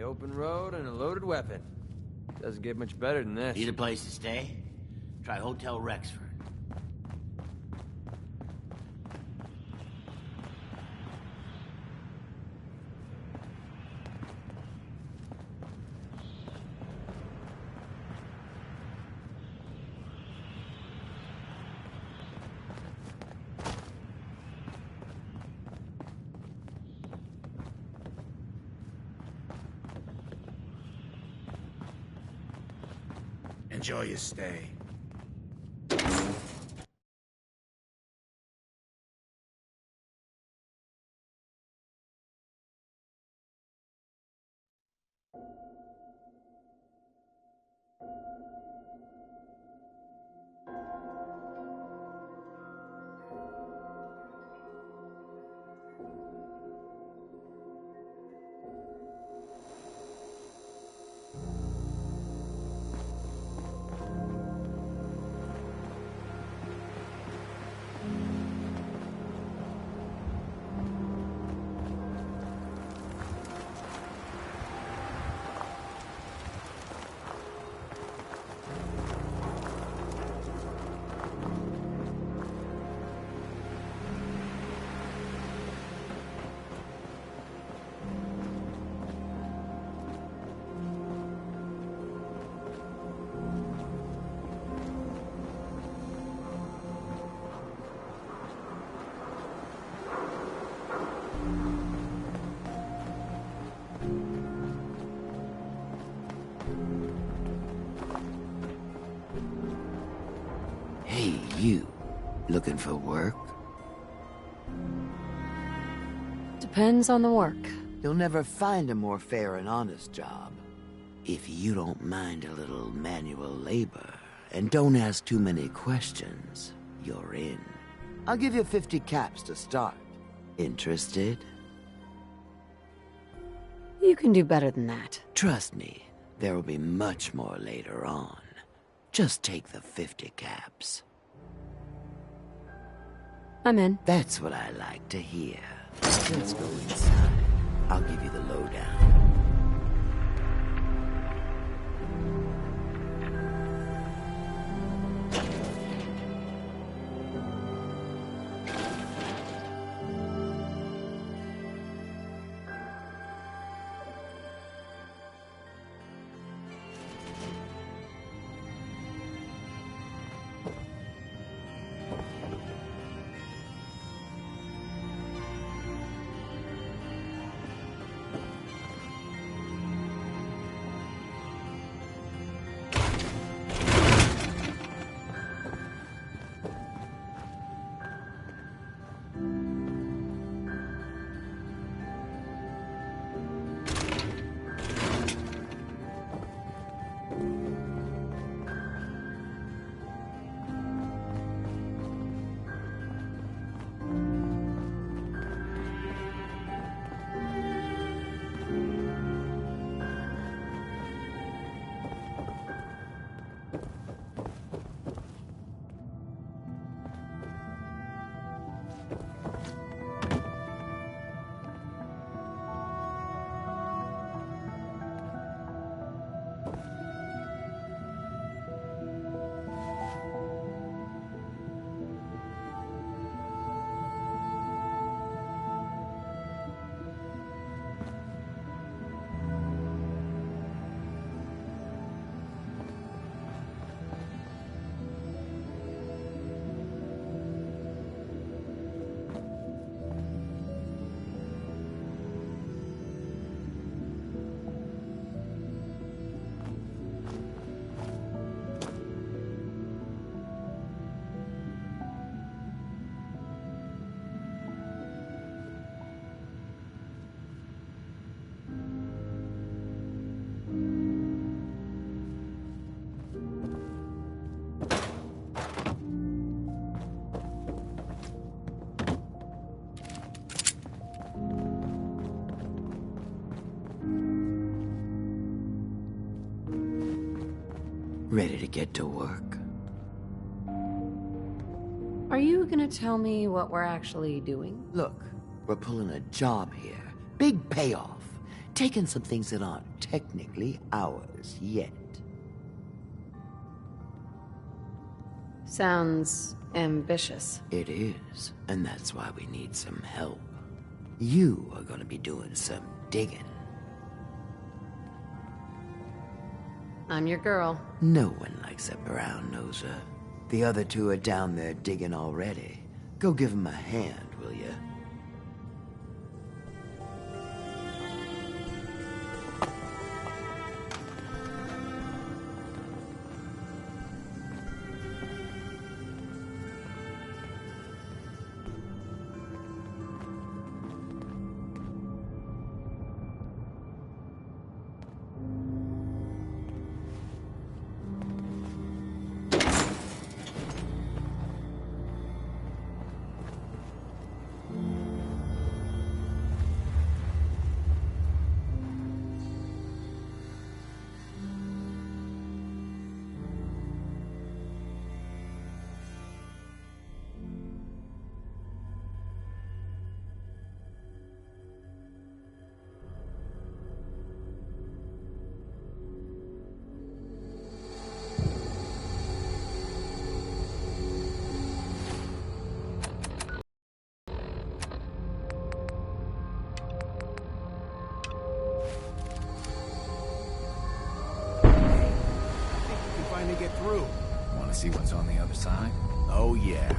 the open road and a loaded weapon. Doesn't get much better than this. Need a place to stay? Try Hotel Rexford. Enjoy your stay. Hey, you. Looking for work? Depends on the work. You'll never find a more fair and honest job. If you don't mind a little manual labor, and don't ask too many questions, you're in. I'll give you 50 caps to start. Interested? You can do better than that. Trust me, there will be much more later on. Just take the 50 caps. I'm in. That's what I like to hear. Let's go inside. I'll give you the lowdown. Ready to get to work? Are you gonna tell me what we're actually doing? Look, we're pulling a job here. Big payoff. taken some things that aren't technically ours yet. Sounds ambitious. It is, and that's why we need some help. You are gonna be doing some digging. I'm your girl. No one likes a brown noser. The other two are down there digging already. Go give them a hand, will ya? Finally get through. Want to see what's on the other side? Oh, yeah.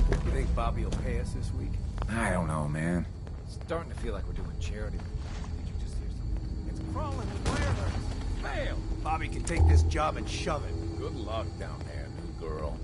You think Bobby will pay us this week? I don't know, man. Starting to feel like we're doing charity. Did you just hear something? It's crawling with wireless. Fail! Bobby can take this job and shove it. Good luck down there, new girl.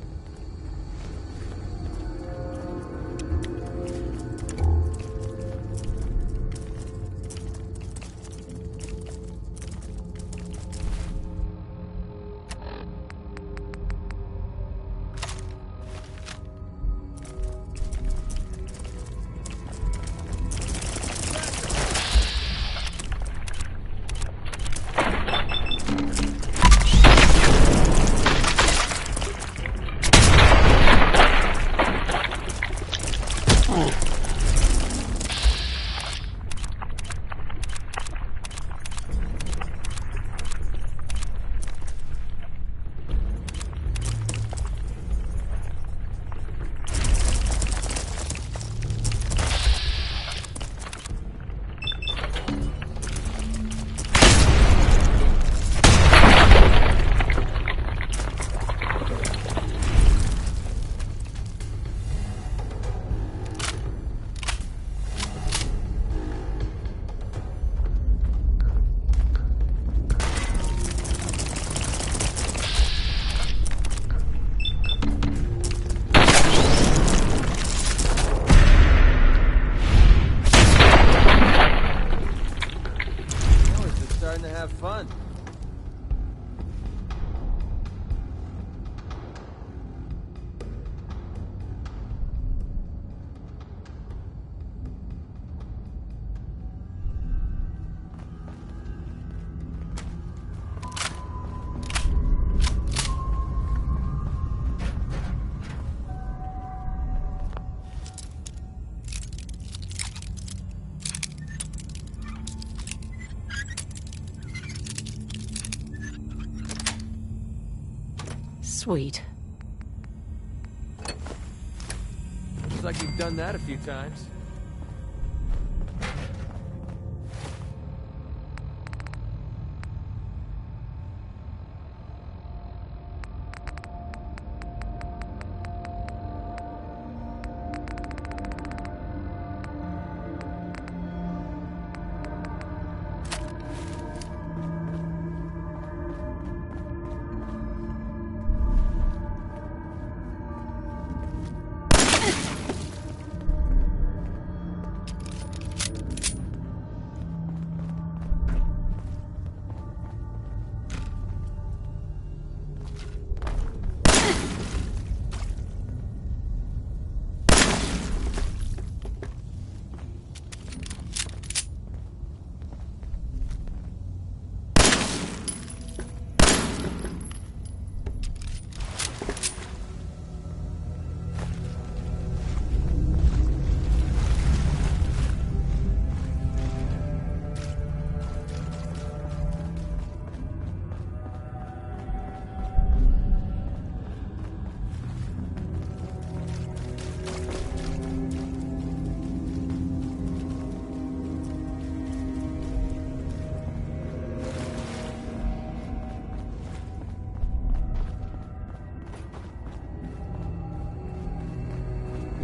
Starting to have fun. Sweet. Looks like you've done that a few times.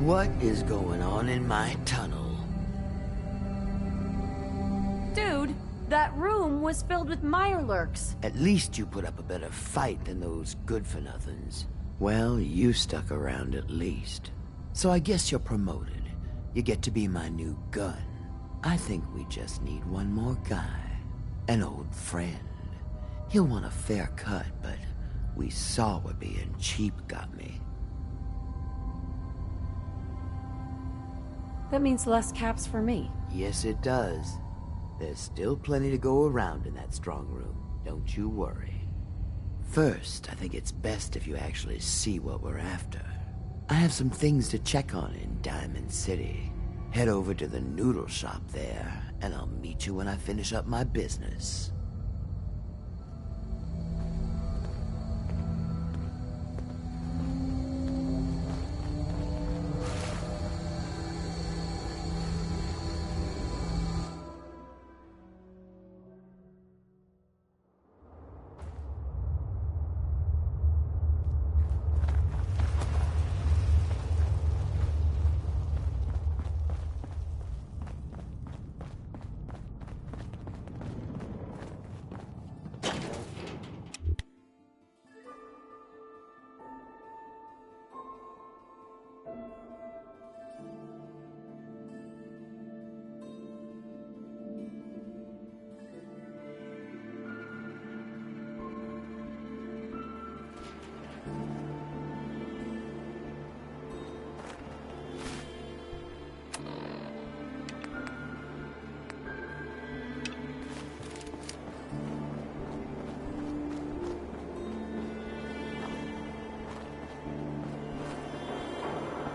What is going on in my tunnel? Dude, that room was filled with Mirelurks. At least you put up a better fight than those good-for-nothings. Well, you stuck around at least. So I guess you're promoted. You get to be my new gun. I think we just need one more guy. An old friend. He'll want a fair cut, but we saw what being cheap got me. That means less caps for me. Yes, it does. There's still plenty to go around in that strong room. Don't you worry. First, I think it's best if you actually see what we're after. I have some things to check on in Diamond City. Head over to the noodle shop there, and I'll meet you when I finish up my business.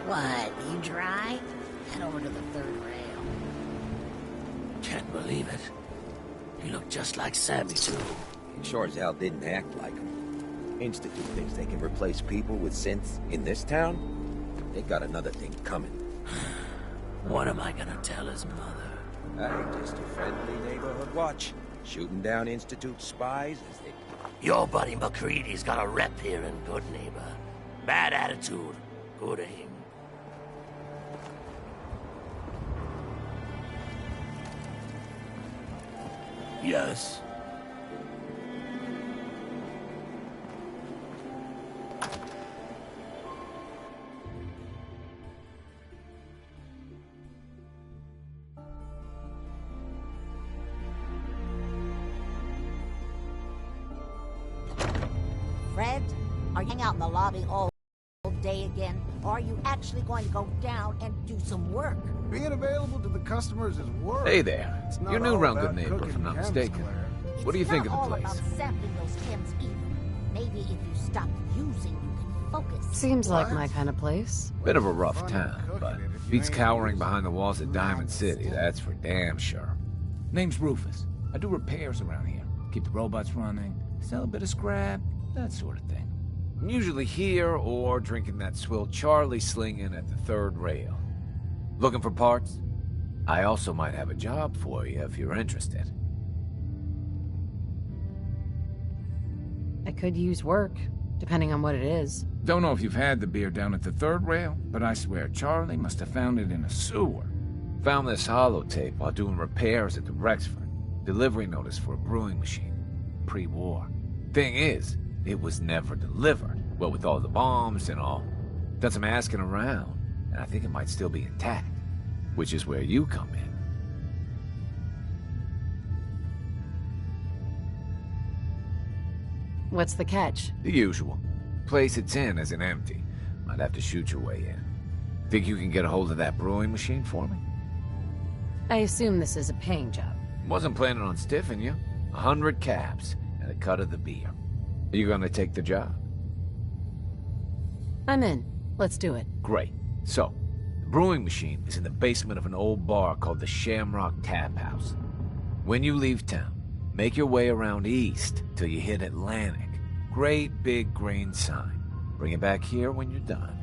What, you dry? Head over to the third rail. Can't believe it. He looked just like Sammy, too. He sure as hell didn't act like him. Institute thinks they can replace people with synths in this town? They got another thing coming. What am I gonna tell his mother? Hey, just a friendly neighborhood watch. Shooting down Institute spies as they... Your buddy McCready's got a rep here in Good Neighbor. Bad attitude, good aim. Yes? Fred, are you hanging out in the lobby all day again? Or are you actually going to go down and do some work? Being available to the customers is work. Hey there. It's not You're new all around about Good Neighbor, cooking if I'm not chems, mistaken. Claire. What do you think of the It's place? not all about sampling those chems either. Maybe if you stop using, you can focus. Seems like my kind of place. Bit of a rough Fun town, cooking but it if you beats ain't cowering used behind the walls at Diamond lots. City, that's for damn sure. Name's Rufus. I do repairs around here. Keep the robots running, sell a bit of scrap, that sort of thing. I'm usually here or drinking that swill Charlie slinging at the third rail. Looking for parts? I also might have a job for you if you're interested. I could use work, depending on what it is. Don't know if you've had the beer down at the third rail, but I swear Charlie must have found it in a sewer. Found this holotape while doing repairs at the Rexford. Delivery notice for a brewing machine. Pre-war. Thing is, it was never delivered. Well, with all the bombs and all. Done some asking around, and I think it might still be intact. Which is where you come in. What's the catch? The usual. Place it's in isn't empty. Might have to shoot your way in. Think you can get a hold of that brewing machine for me? I assume this is a paying job. Wasn't planning on stiffing you. 100 caps and a cut of the beer. Are you gonna take the job? I'm in. Let's do it. Great. So, the brewing machine is in the basement of an old bar called the Shamrock Tap House. When you leave town, make your way around east till you hit Atlantic. Great big green sign. Bring it back here when you're done.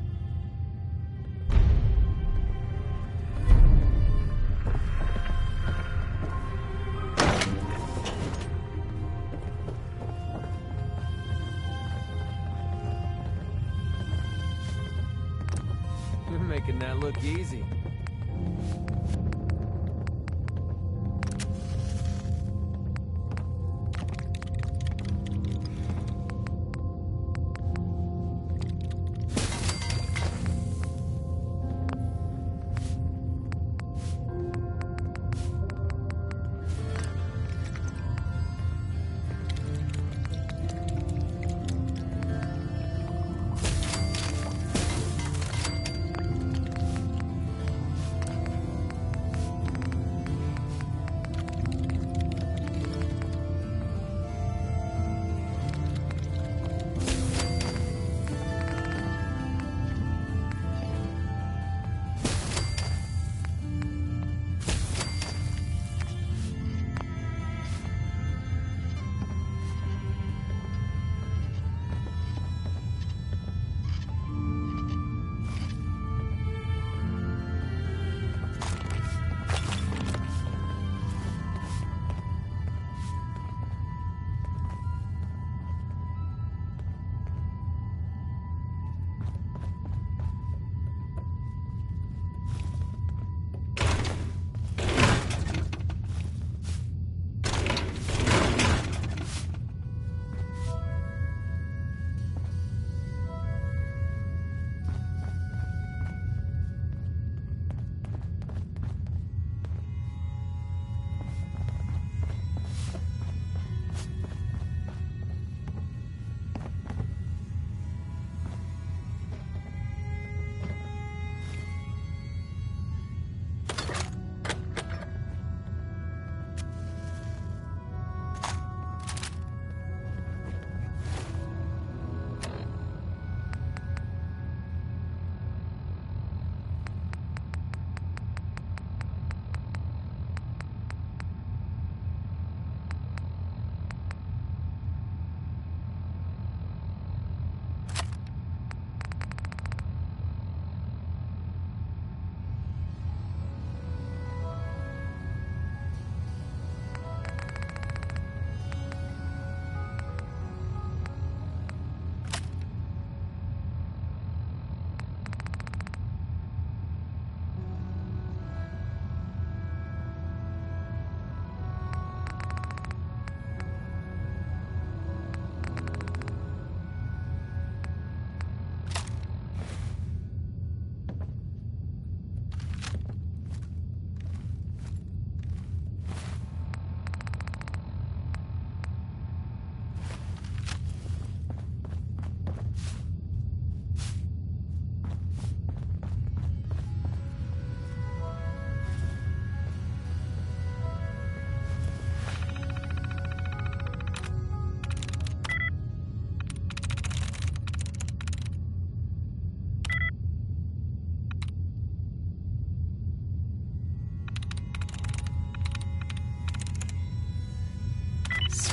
making that look easy.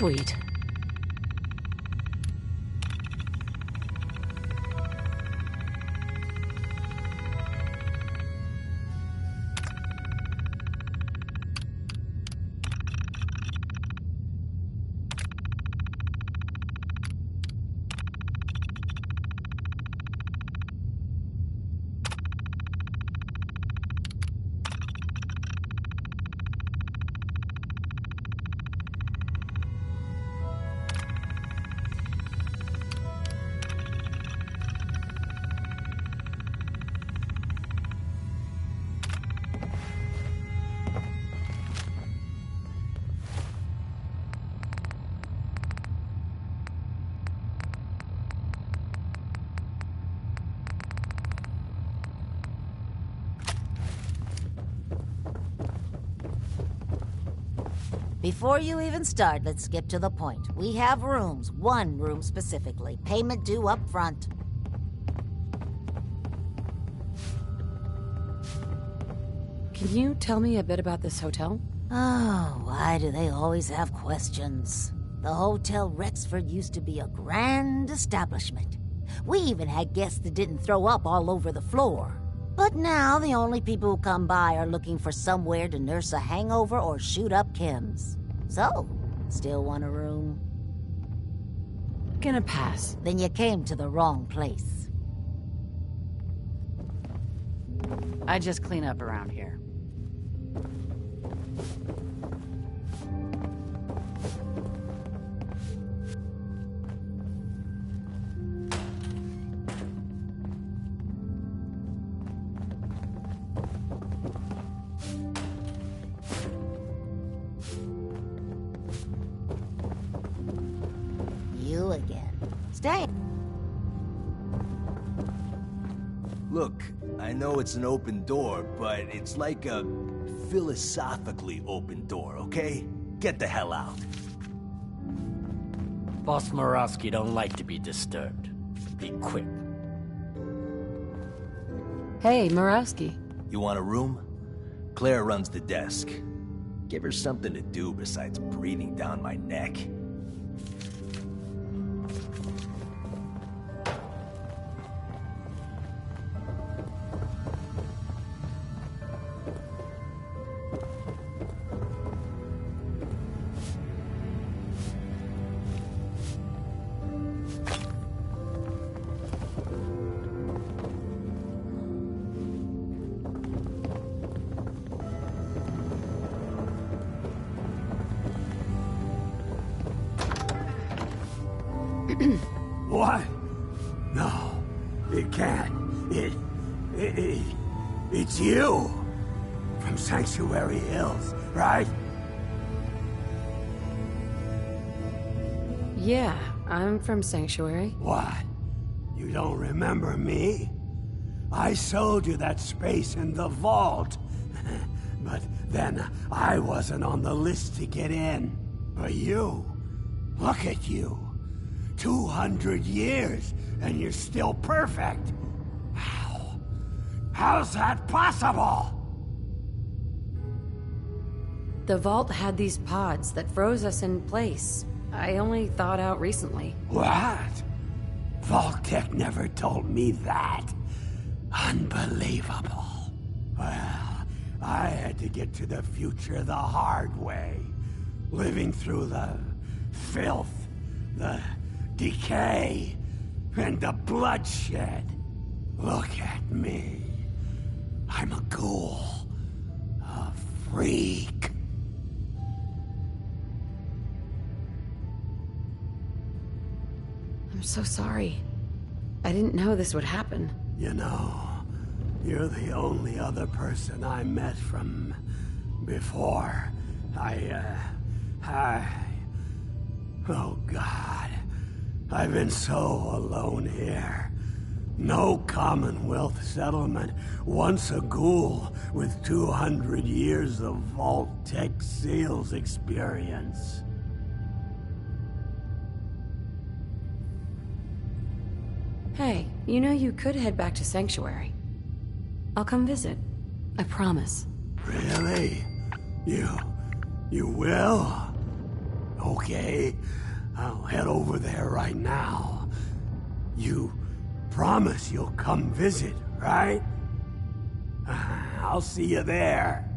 Sweet. Before you even start, let's skip to the point. We have rooms, one room specifically. Payment due up front. Can you tell me a bit about this hotel? Oh, why do they always have questions? The Hotel Rexford used to be a grand establishment. We even had guests that didn't throw up all over the floor. But now the only people who come by are looking for somewhere to nurse a hangover or shoot up chems. So, still want a room? Gonna pass. Then you came to the wrong place. I just clean up around here. You again. Stay. Look, I know it's an open door, but it's like a philosophically open door, okay? Get the hell out. Boss Murawski don't like to be disturbed. Be quick. Hey, Murawski. You want a room? Claire runs the desk. Give her something to do besides breathing down my neck. What? No, it can't. It's you! From Sanctuary Hills, right? Yeah, I'm from Sanctuary. What? You don't remember me? I sold you that space in the vault. But then I wasn't on the list to get in. But you, look at you. 200 years, and you're still perfect. How? How's that possible? The vault had these pods that froze us in place. I only thawed out recently. What? Vault-Tec never told me that. Unbelievable. Well, I had to get to the future the hard way. Living through the filth, the decay, and the bloodshed. Look at me. I'm a ghoul. A freak. I'm so sorry. I didn't know this would happen. You know, you're the only other person I met from before. Oh God. I've been so alone here. No Commonwealth settlement, once a ghoul with 200 years of Vault-Tec sales experience. Hey, you know you could head back to Sanctuary. I'll come visit. I promise. Really? You will? Okay, I'll head over there right now. You promise you'll come visit, right? I'll see you there.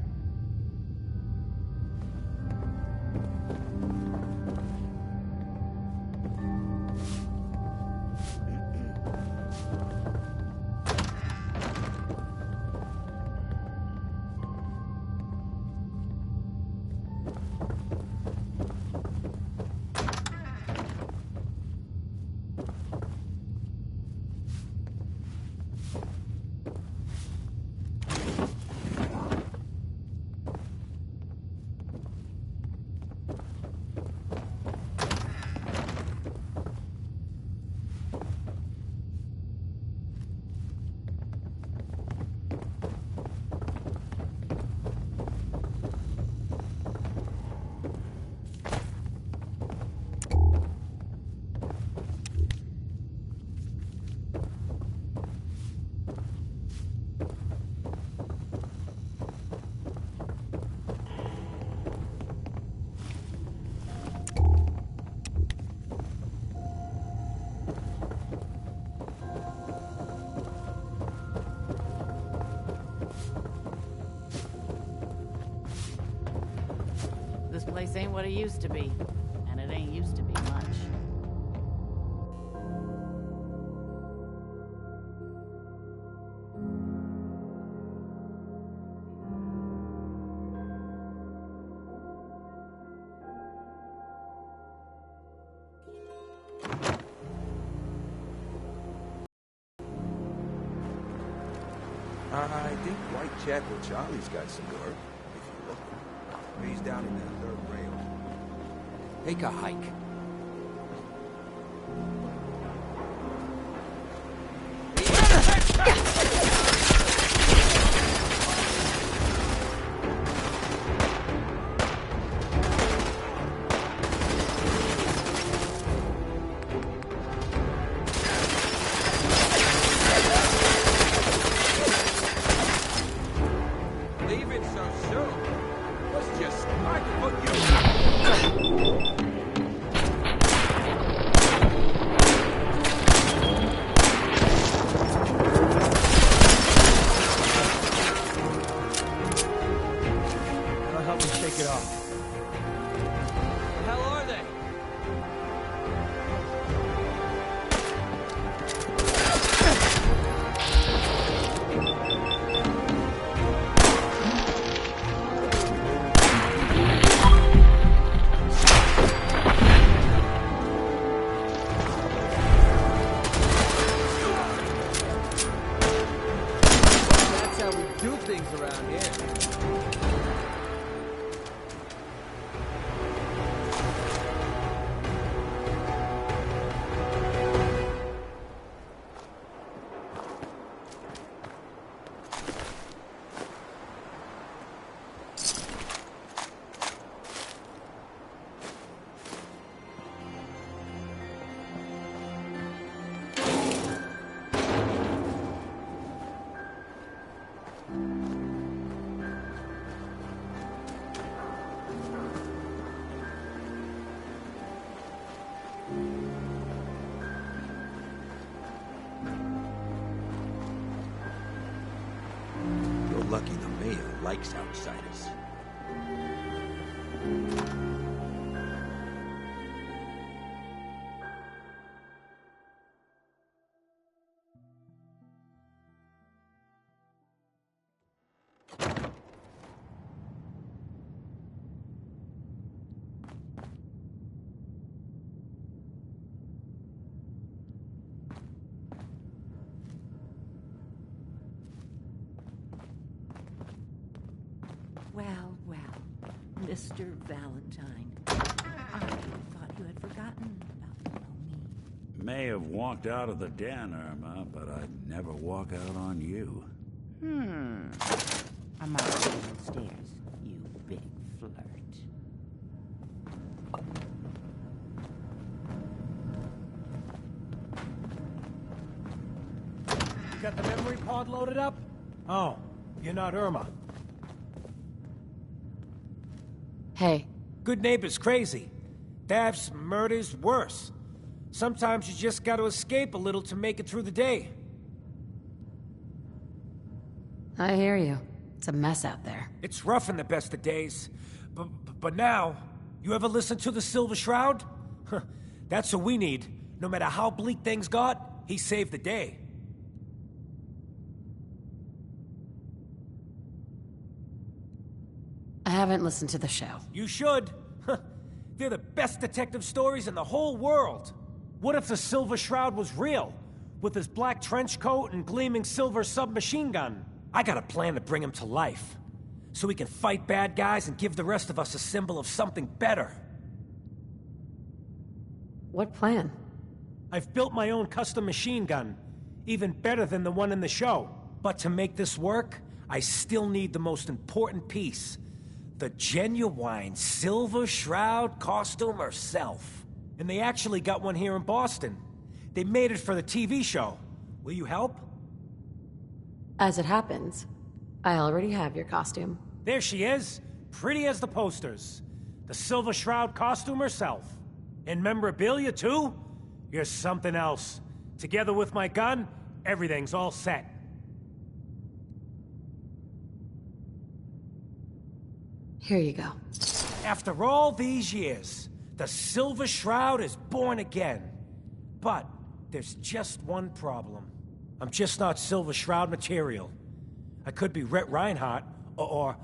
This place ain't what it used to be, and it ain't used to be much. I think Whitechapel Charlie's got some work, if you look. He's down in that third rail. Take a hike. Lucky the mayor likes outsiders. Well, well, Mr. Valentine. I thought you had forgotten about me. May have walked out of the den, Irma, but I'd never walk out on you. I'm out downstairs, you big flirt. You got the memory pod loaded up? Oh, you're not Irma. Hey. Good neighbor's crazy. Thefts, murders, worse. Sometimes you just gotta escape a little to make it through the day. I hear you. It's a mess out there. It's rough in the best of days. But now, you ever listen to the Silver Shroud? That's what we need. No matter how bleak things got, he saved the day. I haven't listened to the show. You should. They're the best detective stories in the whole world. What if the Silver Shroud was real? With his black trench coat and gleaming silver submachine gun? I got a plan to bring him to life. So we can fight bad guys and give the rest of us a symbol of something better. What plan? I've built my own custom machine gun. Even better than the one in the show. But to make this work, I still need the most important piece. The genuine Silver Shroud costume herself. And they actually got one here in Boston. They made it for the TV show. Will you help? As it happens, I already have your costume. There she is, pretty as the posters. The Silver Shroud costume herself. And memorabilia, too? You're something else. Together with my gun, everything's all set. Here you go. After all these years, the Silver Shroud is born again. But there's just one problem. I'm just not Silver Shroud material. I could be Rhett Reinhardt, or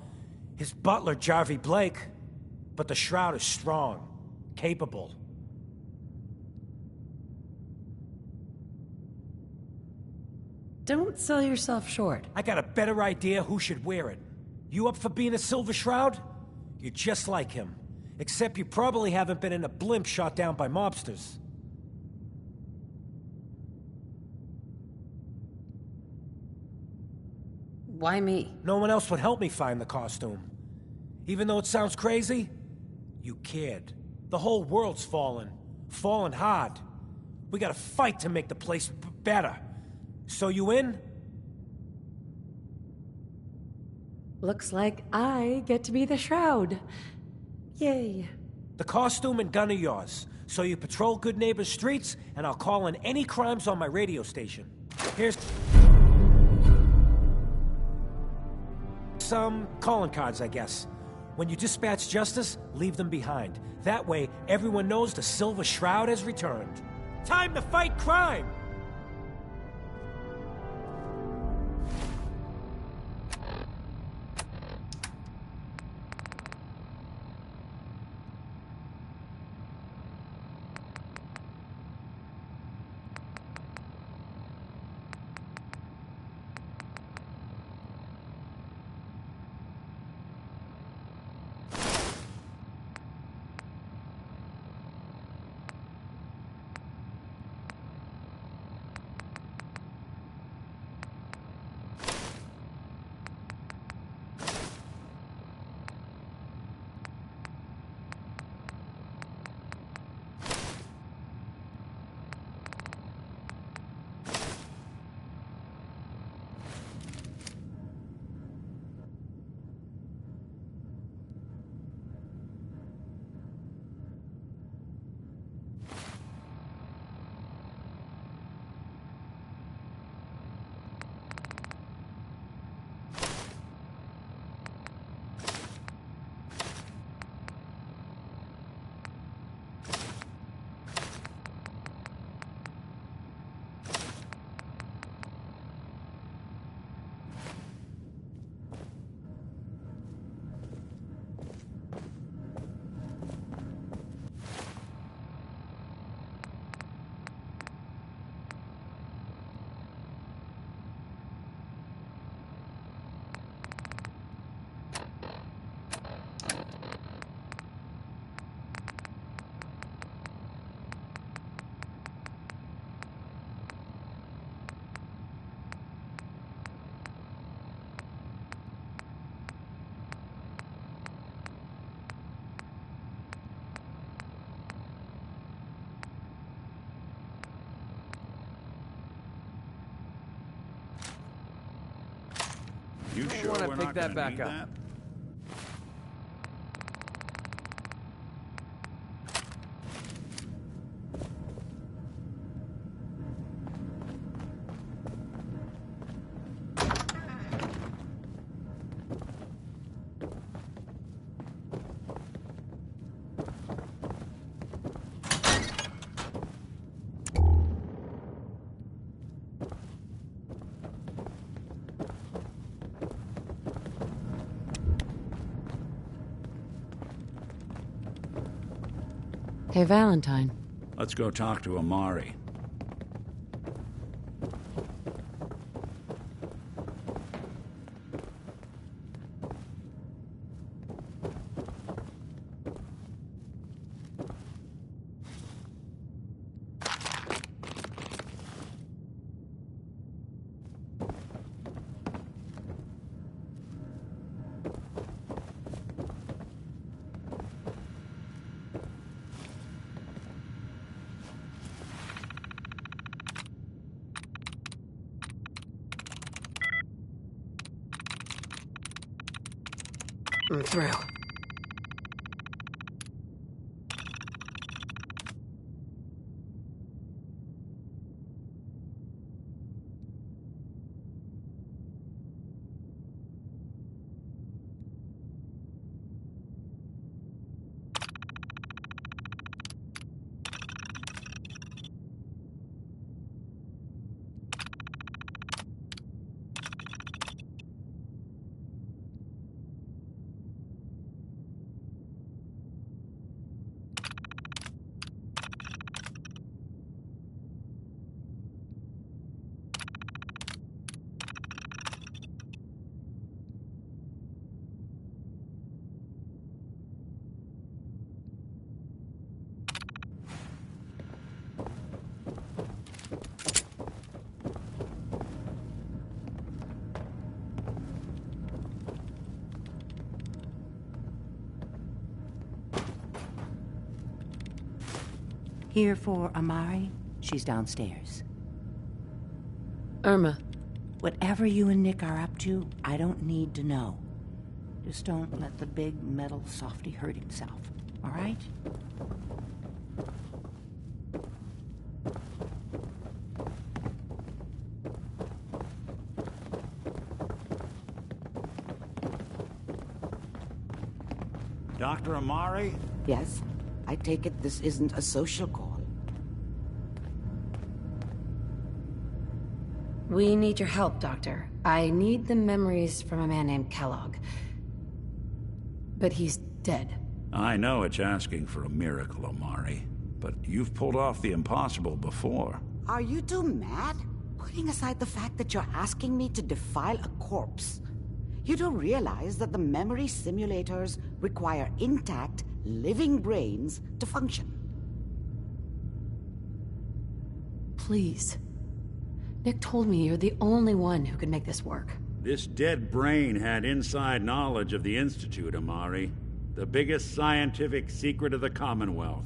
his butler, Jarvie Blake. But the Shroud is strong, capable. Don't sell yourself short. I got a better idea who should wear it. You up for being a Silver Shroud? You're just like him. Except you probably haven't been in a blimp shot down by mobsters. Why me? No one else would help me find the costume. Even though it sounds crazy, you cared. The whole world's fallen. Fallen hard. We gotta fight to make the place better. So you in? Looks like I get to be the Shroud. Yay. The costume and gun are yours. So you patrol Good Neighbor's streets, and I'll call in any crimes on my radio station. Here's some calling cards, I guess. When you dispatch justice, leave them behind. That way, everyone knows the Silver Shroud has returned. Time to fight crime! You sure wanna we're pick not that gonna back need up? that? Hey, Valentine. Let's go talk to Amari. I'm through. Here for Amari? She's downstairs. Irma. Whatever you and Nick are up to, I don't need to know. Just don't let the big metal softy hurt himself, all right? Dr. Amari? Yes? I take it this isn't a social call. We need your help, Doctor. I need the memories from a man named Kellogg. But he's dead. I know it's asking for a miracle, Amari. But you've pulled off the impossible before. Are you two mad? Putting aside the fact that you're asking me to defile a corpse, you do realize that the memory simulators require intact, living brains to function. Please. Nick told me you're the only one who could make this work. This dead brain had inside knowledge of the Institute, Amari. The biggest scientific secret of the Commonwealth.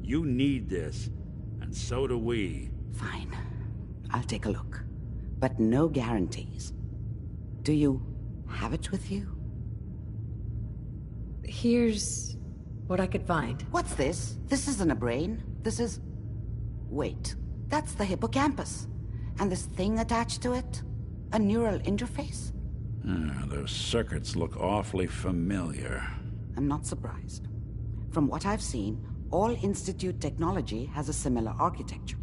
You need this, and so do we. Fine. I'll take a look. But no guarantees. Do you have it with you? Here's what I could find. What's this? This isn't a brain. This is... Wait. That's the hippocampus. And this thing attached to it? A neural interface? Those circuits look awfully familiar. I'm not surprised. From what I've seen, all Institute technology has a similar architecture.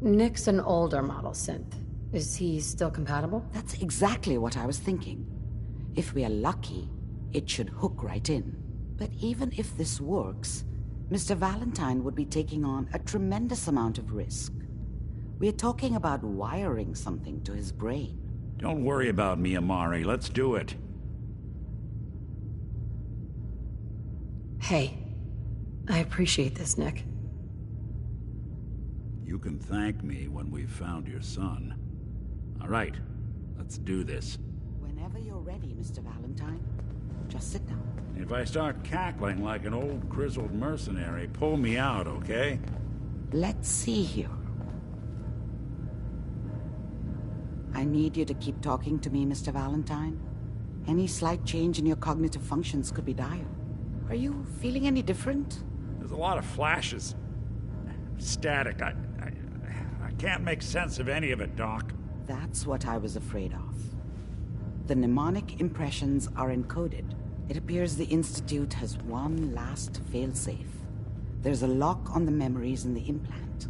Nick's an older model synth. Is he still compatible? That's exactly what I was thinking. If we are lucky, it should hook right in. But even if this works, Mr. Valentine would be taking on a tremendous amount of risk. We're talking about wiring something to his brain. Don't worry about me, Amari. Let's do it. Hey, I appreciate this, Nick. You can thank me when we've found your son. All right, let's do this. Whenever you're ready, Mr. Valentine. Just sit down. If I start cackling like an old grizzled mercenary, pull me out, okay? Let's see here. I need you to keep talking to me, Mr. Valentine. Any slight change in your cognitive functions could be dire. Are you feeling any different? There's a lot of flashes. Static. I can't make sense of any of it, Doc. That's what I was afraid of. The mnemonic impressions are encoded. It appears the Institute has one last failsafe. There's a lock on the memories in the implant.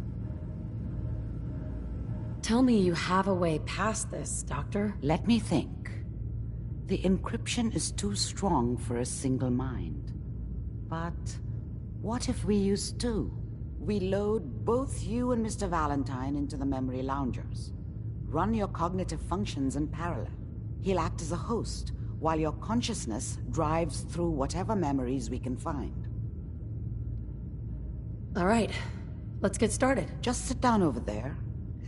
Tell me you have a way past this, Doctor. Let me think. The encryption is too strong for a single mind. But what if we use two? We load both you and Mr. Valentine into the memory loungers. Run your cognitive functions in parallel. He'll act as a host, while your consciousness drives through whatever memories we can find. All right, let's get started. Just sit down over there,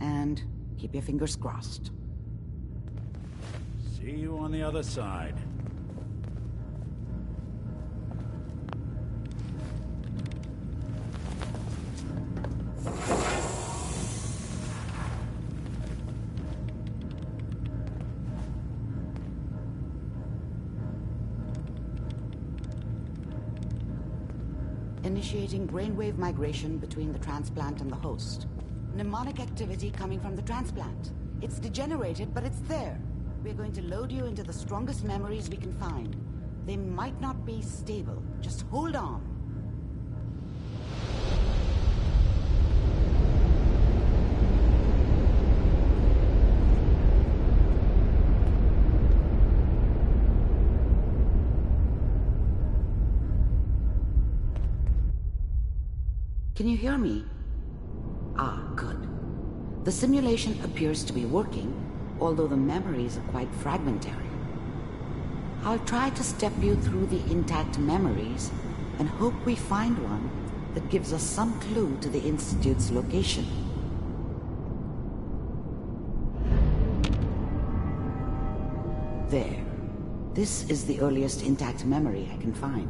and keep your fingers crossed. See you on the other side. Initiating brainwave migration between the transplant and the host. Mnemonic activity coming from the transplant. It's degenerated, but it's there. We're going to load you into the strongest memories we can find. They might not be stable. Just hold on. Can you hear me? Ah, good. The simulation appears to be working, although the memories are quite fragmentary. I'll try to step you through the intact memories and hope we find one that gives us some clue to the Institute's location. There. This is the earliest intact memory I can find.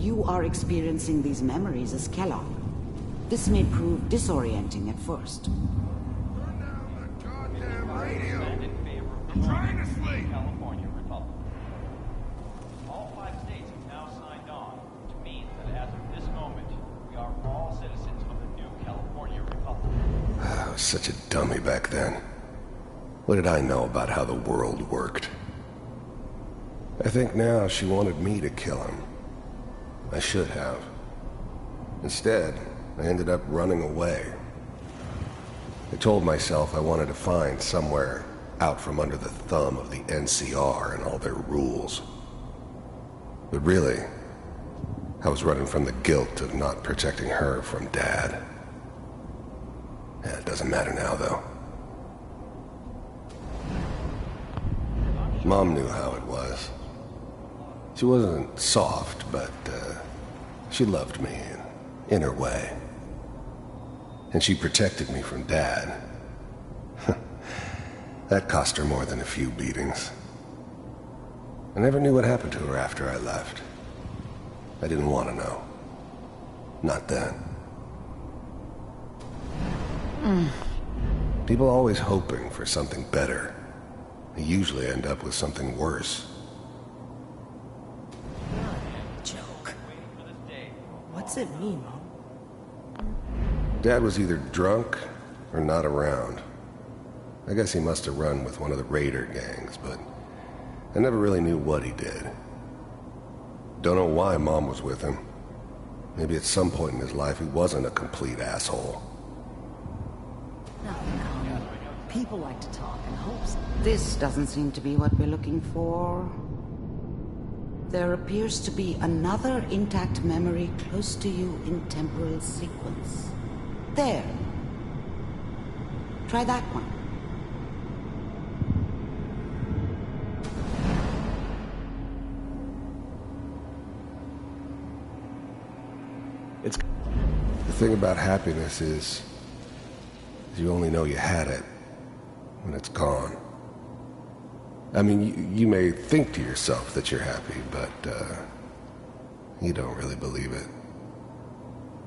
You are experiencing these memories as Kellogg. This may prove disorienting at first. Trying to sleep. California Republic. All 5 states have now signed on, which means that as of this moment, we are all citizens of the new California Republic. I was such a dummy back then. What did I know about how the world worked? I think now she wanted me to kill him. I should have. Instead, I ended up running away. I told myself I wanted to find somewhere out from under the thumb of the NCR and all their rules. But really, I was running from the guilt of not protecting her from Dad. Yeah, it doesn't matter now, though. Mom knew how it was. She wasn't soft, but she loved me in her way. And she protected me from Dad. That cost her more than a few beatings. I never knew what happened to her after I left. I didn't want to know. Not then. People are always hoping for something better. They usually end up with something worse. Joke. What's it mean, Mom? Dad was either drunk or not around. I guess he must have run with one of the raider gangs, but I never really knew what he did. Don't know why Mom was with him. Maybe at some point in his life he wasn't a complete asshole. No. People like to talk in hopes. This doesn't seem to be what we're looking for. There appears to be another intact memory close to you in temporal sequence. There. Try that one. The thing about happiness is you only know you had it when it's gone. I mean, you may think to yourself that you're happy, but you don't really believe it.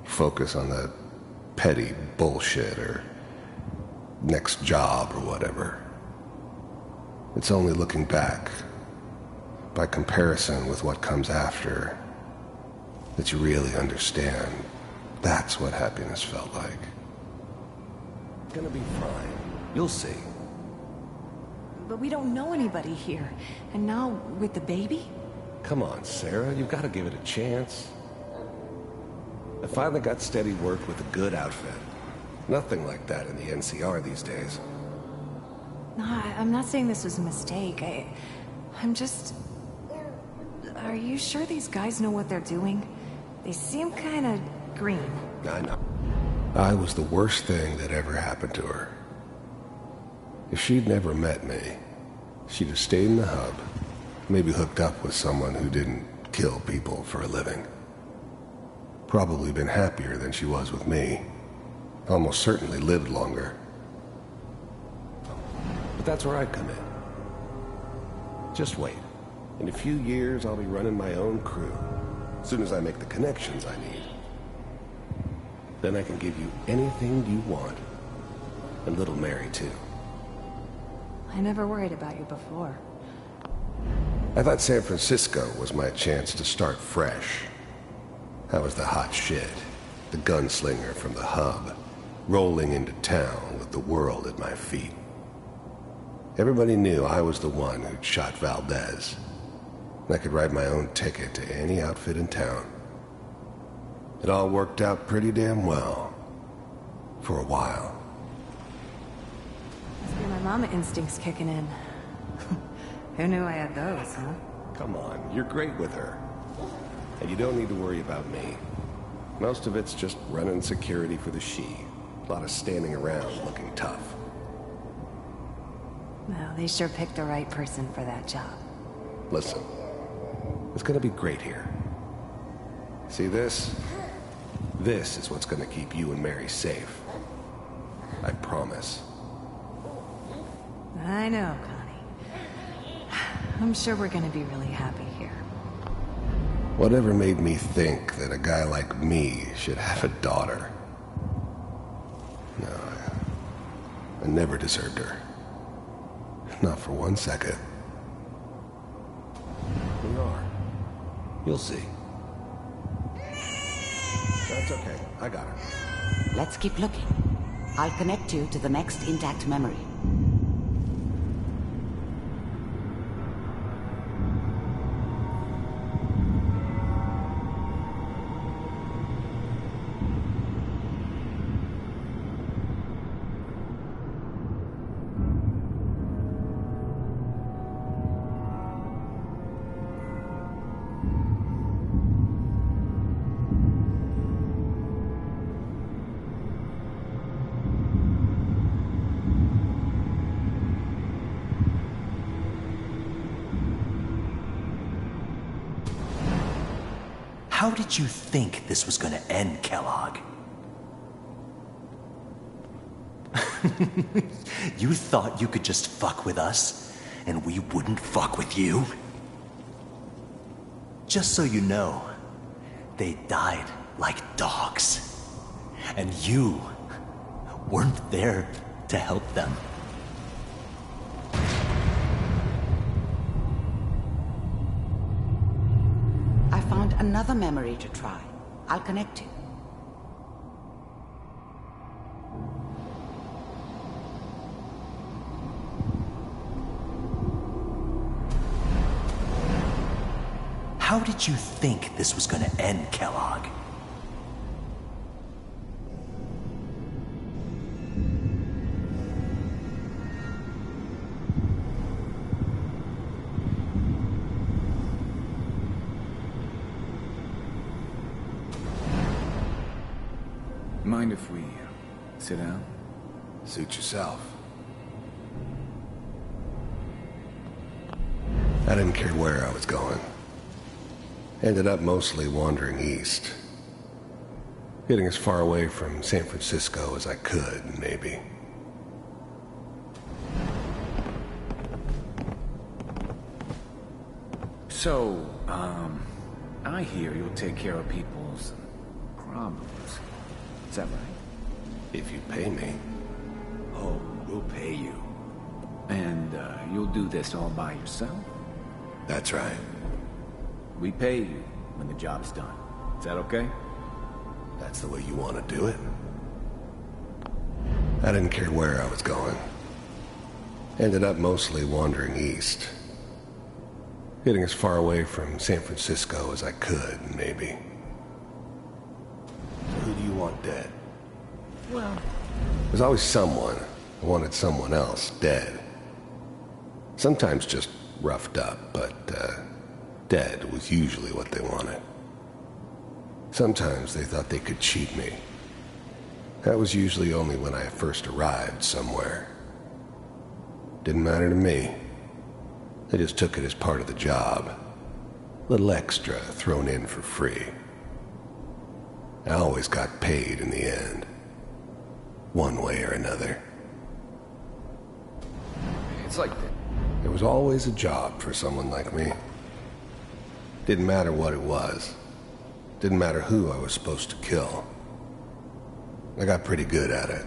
You focus on that petty bullshit or next job or whatever. It's only looking back, by comparison with what comes after, that you really understand. That's what happiness felt like. It's gonna be fine. You'll see. But we don't know anybody here. And now, with the baby? Come on, Sarah. You've got to give it a chance. I finally got steady work with a good outfit. Nothing like that in the NCR these days. No, I'm not saying this was a mistake. I'm just... Are you sure these guys know what they're doing? They seem kind of green. I know. I was the worst thing that ever happened to her. If she'd never met me, she'd have stayed in the hub, maybe hooked up with someone who didn't kill people for a living. Probably been happier than she was with me. Almost certainly lived longer. But that's where I come in. Just wait. In a few years, I'll be running my own crew. As soon as I make the connections I need. Then I can give you anything you want. And little Mary, too. I never worried about you before. I thought San Francisco was my chance to start fresh. I was the hot shit, the gunslinger from the hub, rolling into town with the world at my feet. Everybody knew I was the one who'd shot Valdez. And I could write my own ticket to any outfit in town. It all worked out pretty damn well. For a while. Must be my mama instincts kicking in. Who knew I had those, huh? Come on, you're great with her. And you don't need to worry about me. Most of it's just running security for the she. A lot of standing around looking tough. Well, they sure picked the right person for that job. Listen, it's gonna be great here. See this? This is what's gonna keep you and Mary safe. I promise. I know, Connie. I'm sure we're gonna be really happy here. Whatever made me think that a guy like me should have a daughter? No, I never deserved her. Not for 1 second. We are. You'll see. That's okay. I got her. Let's keep looking. I'll connect you to the next intact memory. How did you think this was gonna end, Kellogg? You thought you could just fuck with us, and we wouldn't fuck with you? Just so you know, they died like dogs. And you weren't there to help them. I found another memory to try. I'll connect you. How did you think this was gonna end, Kellogg? Mind if we sit down? Suit yourself. I didn't care where I was going. Ended up mostly wandering east. Getting as far away from San Francisco as I could, maybe. So, I hear you'll take care of people's problems. Is that right? If you pay me. Oh, we'll pay you. And, you'll do this all by yourself? That's right. We pay you when the job's done. Is that okay? That's the way you want to do it? I didn't care where I was going. Ended up mostly wandering east. Getting as far away from San Francisco as I could, maybe. So who do you want dead? Well, there's always someone who wanted someone else dead. Sometimes just roughed up, but, dead was usually what they wanted. Sometimes they thought they could cheat me. That was usually only when I first arrived somewhere. Didn't matter to me. They just took it as part of the job. Little extra thrown in for free. I always got paid in the end. One way or another. it's like that. There was always a job for someone like me. Didn't matter what it was. Didn't matter who I was supposed to kill. I got pretty good at it.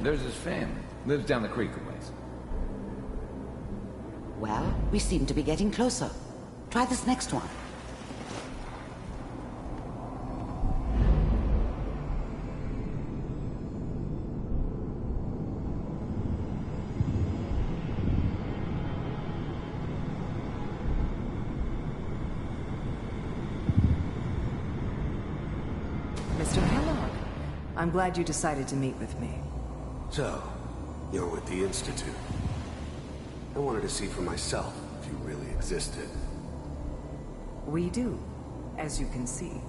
There's his family. Lives down the creek a ways. Well, we seem to be getting closer. Try this next one. Mr. Kellogg, I'm glad you decided to meet with me. So, you're with the Institute. I wanted to see for myself if you really existed. We do, as you can see.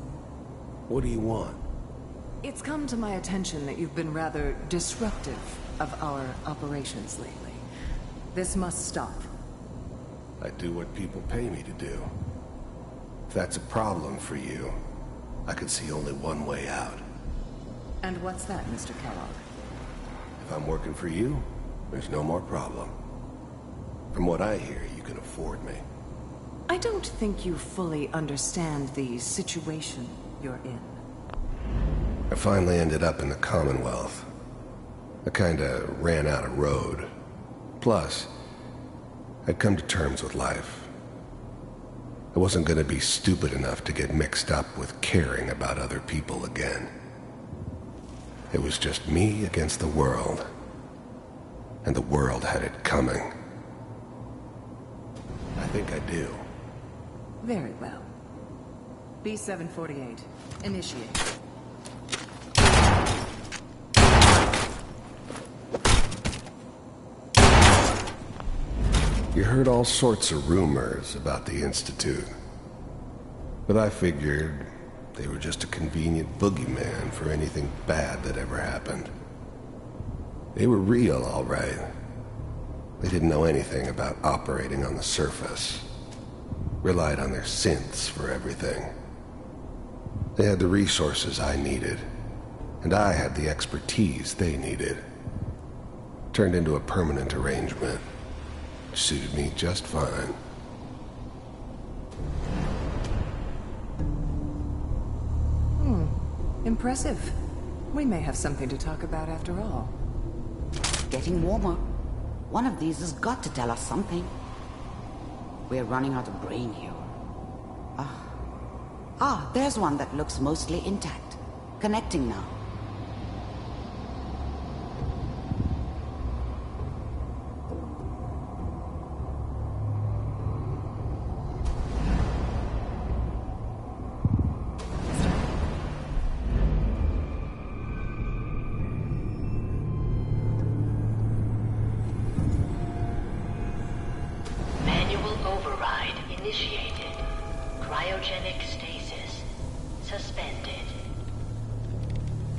What do you want? It's come to my attention that you've been rather disruptive of our operations lately. This must stop. I do what people pay me to do. If that's a problem for you, I could see only one way out. And what's that, Mr. Kellogg? If I'm working for you, there's no more problem. From what I hear, you can afford me. I don't think you fully understand the situation you're in. I finally ended up in the Commonwealth. I kinda ran out of road. Plus, I'd come to terms with life. I wasn't gonna be stupid enough to get mixed up with caring about other people again. It was just me against the world. And the world had it coming. I think I do. Very well. B-748. Initiate. You heard all sorts of rumors about the Institute. But I figured they were just a convenient boogeyman for anything bad that ever happened. They were real, all right. They didn't know anything about operating on the surface. Relied on their synths for everything. They had the resources I needed, and I had the expertise they needed. Turned into a permanent arrangement. Suited me just fine. Impressive. We may have something to talk about after all. Getting warmer. One of these has got to tell us something. We're running out of brain here. There's one that looks mostly intact. Connecting now.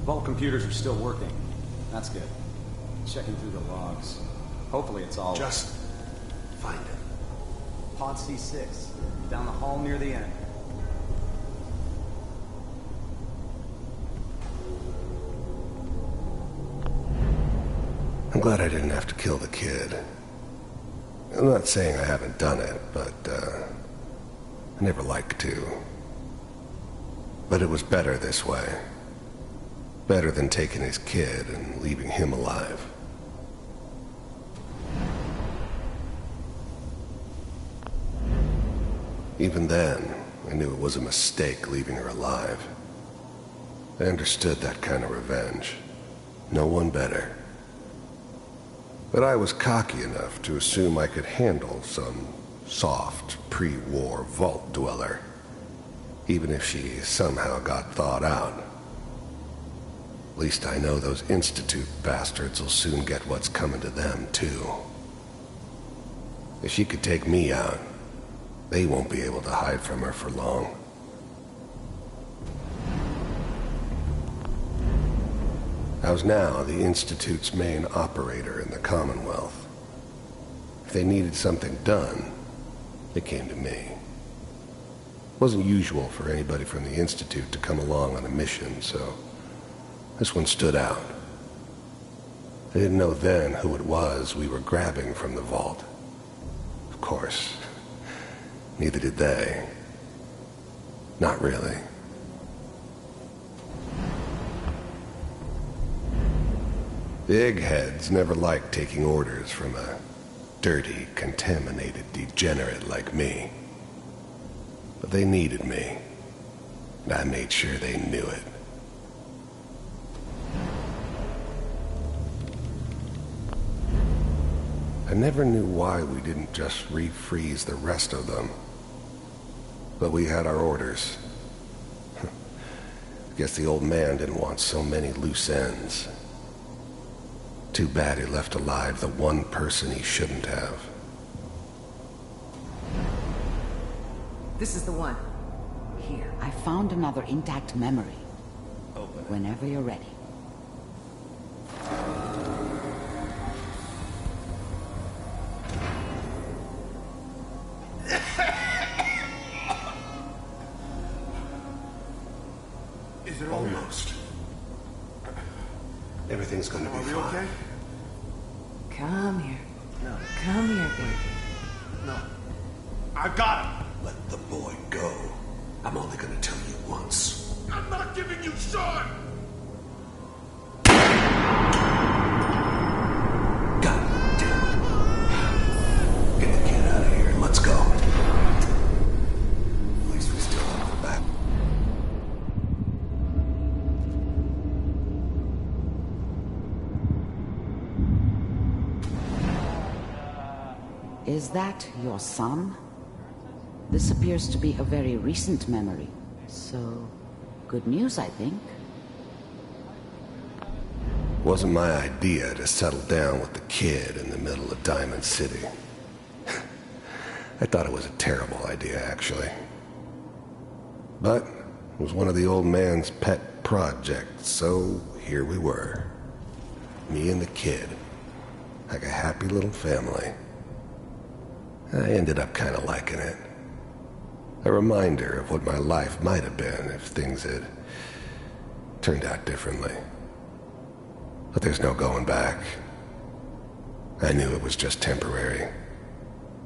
Vault computers are still working. That's good. Checking through the logs. Hopefully it's all... Just find it. Pod C6. Down the hall near the end. I'm glad I didn't have to kill the kid. I'm not saying I haven't done it, but, I never like to. But it was better this way. Better than taking his kid and leaving him alive. Even then, I knew it was a mistake leaving her alive. I understood that kind of revenge. No one better. But I was cocky enough to assume I could handle some soft, pre-war vault dweller, even if she somehow got thawed out. At least I know those Institute bastards will soon get what's coming to them, too. If she could take me out, they won't be able to hide from her for long. I was now the Institute's main operator in the Commonwealth. If they needed something done, they came to me. It wasn't usual for anybody from the Institute to come along on a mission, so this one stood out. I didn't know then who it was we were grabbing from the vault. Of course, neither did they. Not really. The eggheads never liked taking orders from a dirty, contaminated degenerate like me. But they needed me, and I made sure they knew it. I never knew why we didn't just refreeze the rest of them. But we had our orders. Guess the old man didn't want so many loose ends. Too bad he left alive the one person he shouldn't have. This is the one. Here. I found another intact memory. Open it. Whenever you're ready. Is it almost? Everything's gonna be fine. Are we okay? Come here. No. Come here, baby. No. I got him. let the boy go. I'm only gonna tell you once. I'm not giving you Sean! Get the kid out of here and let's go. At least we still have the back. Is that your son? This appears to be a very recent memory. So, good news, I think. Wasn't my idea to settle down with the kid in the middle of Diamond City. I thought it was a terrible idea, actually. But it was one of the old man's pet projects, so here we were. Me and the kid. Like a happy little family. I ended up kind of liking it. A reminder of what my life might have been if things had turned out differently. But there's no going back. I knew it was just temporary.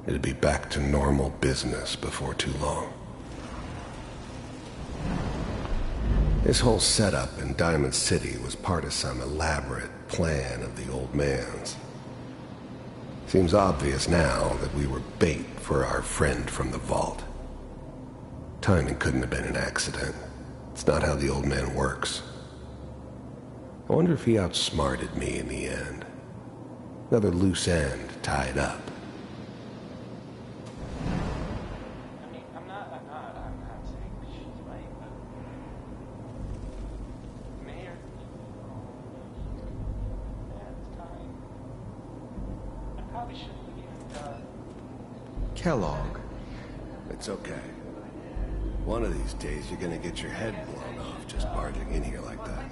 It'd be back to normal business before too long. This whole setup in Diamond City was part of some elaborate plan of the old man's. Seems obvious now that we were bait for our friend from the vault. Timing couldn't have been an accident. It's not how the old man works. I wonder if he outsmarted me in the end. Another loose end tied up. I'm not saying she's right, but Mayor, it's time. I probably shouldn't have even Kellogg. It's okay. One of these days you're gonna get your head blown off just barging in here like that.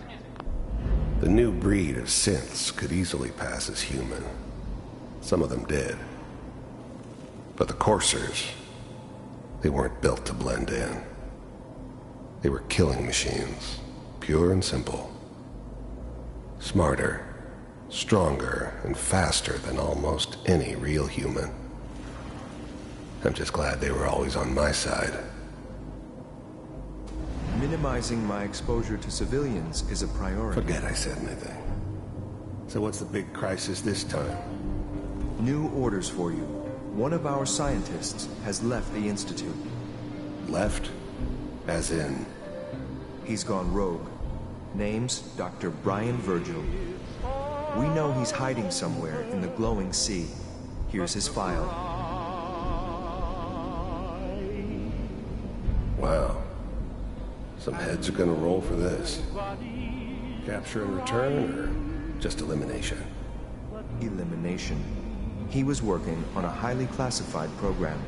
The new breed of synths could easily pass as human. Some of them did. But the coursers, they weren't built to blend in. They were killing machines, pure and simple. Smarter, stronger, and faster than almost any real human. I'm just glad they were always on my side. Minimizing my exposure to civilians is a priority. Forget I said anything. So what's the big crisis this time? New orders for you. One of our scientists has left the Institute. Left? As in? He's gone rogue. Name's Dr. Brian Virgil. We know he's hiding somewhere in the glowing sea. Here's his file. Wow. Some heads are gonna roll for this. Capture and return, or just elimination? Elimination. He was working on a highly classified program.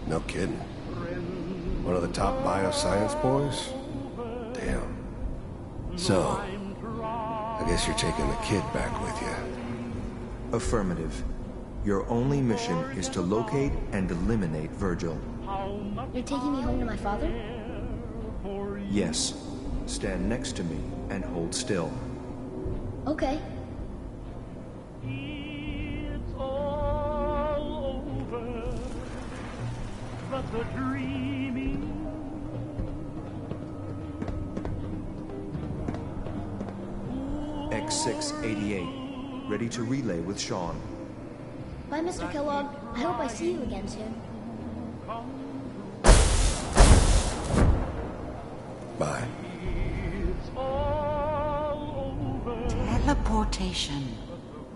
No kidding. One of the top bioscience boys? Damn. So, I guess you're taking the kid back with you. Affirmative. Your only mission is to locate and eliminate Virgil. You're taking me home to my father? Yes. Stand next to me and hold still. Okay. It's all over, but the dreaming. X688. Ready to relay with Sean. Bye, Mr. Kellogg. I hope I see you again soon. Bye. Teleportation.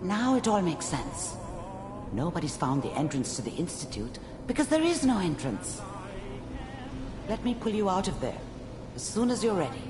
Now it all makes sense. Nobody's found the entrance to the Institute because there is no entrance. Let me pull you out of there as soon as you're ready.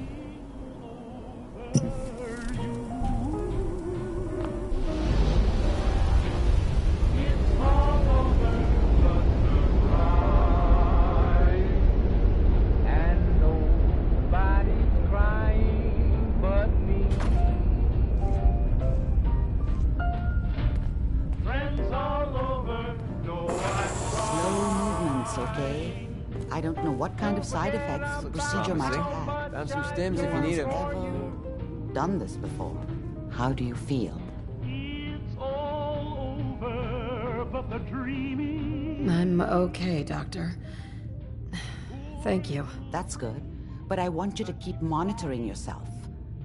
Okay? I don't know what kind of side effects the procedure might have had. Found some stims if you need them. Ever done this before? How do you feel? It's all over, but the dreaming. I'm okay, Doctor. Thank you. That's good. But I want you to keep monitoring yourself.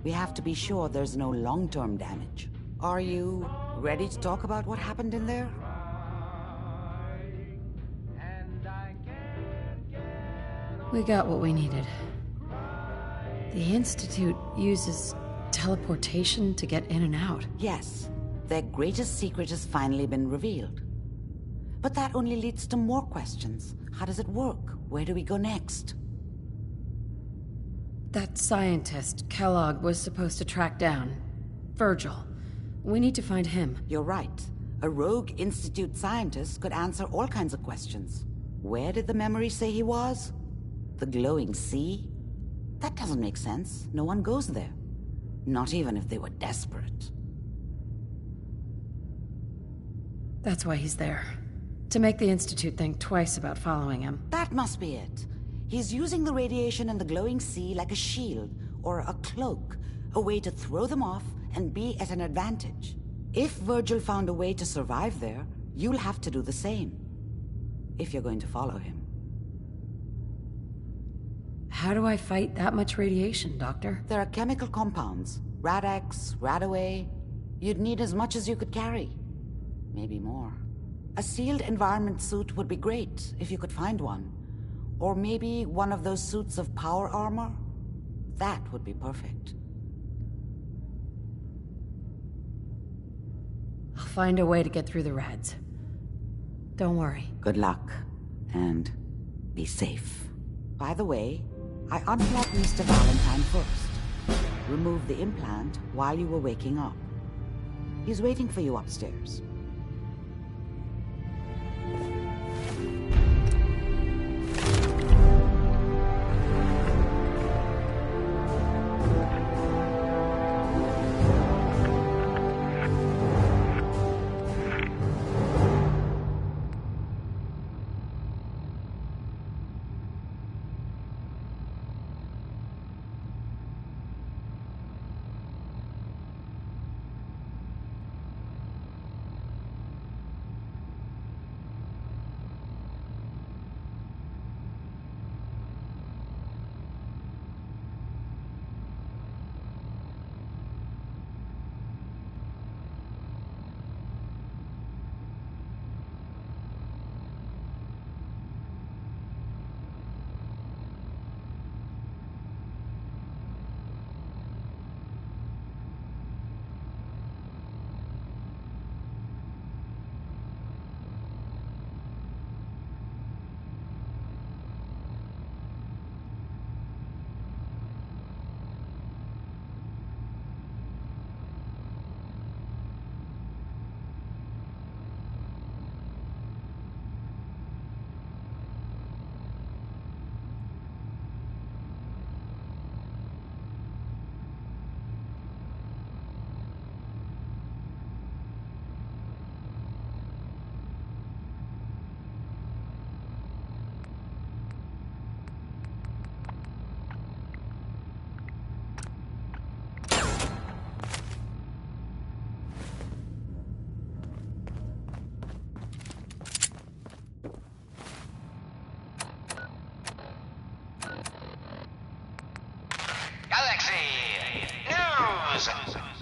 We have to be sure there's no long-term damage. Are you ready to talk about what happened in there? We got what we needed. The Institute uses teleportation to get in and out. Yes. Their greatest secret has finally been revealed. But that only leads to more questions. How does it work? Where do we go next? That scientist, Kellogg, was supposed to track down. Virgil. We need to find him. You're right. A rogue Institute scientist could answer all kinds of questions. Where did the memory say he was? The glowing sea? That doesn't make sense. No one goes there. Not even if they were desperate. That's why he's there. To make the Institute think twice about following him. That must be it. He's using the radiation and the glowing sea like a shield, or a cloak, a way to throw them off and be at an advantage. If Virgil found a way to survive there, you'll have to do the same. If you're going to follow him. How do I fight that much radiation, Doctor? There are chemical compounds. Rad-X, Radaway. You'd need as much as you could carry. Maybe more. A sealed environment suit would be great, if you could find one. Or maybe one of those suits of power armor? That would be perfect. I'll find a way to get through the rads. Don't worry. Good luck. And be safe. By the way, I unplugged Mr. Valentine first. Removed the implant while you were waking up. He's waiting for you upstairs.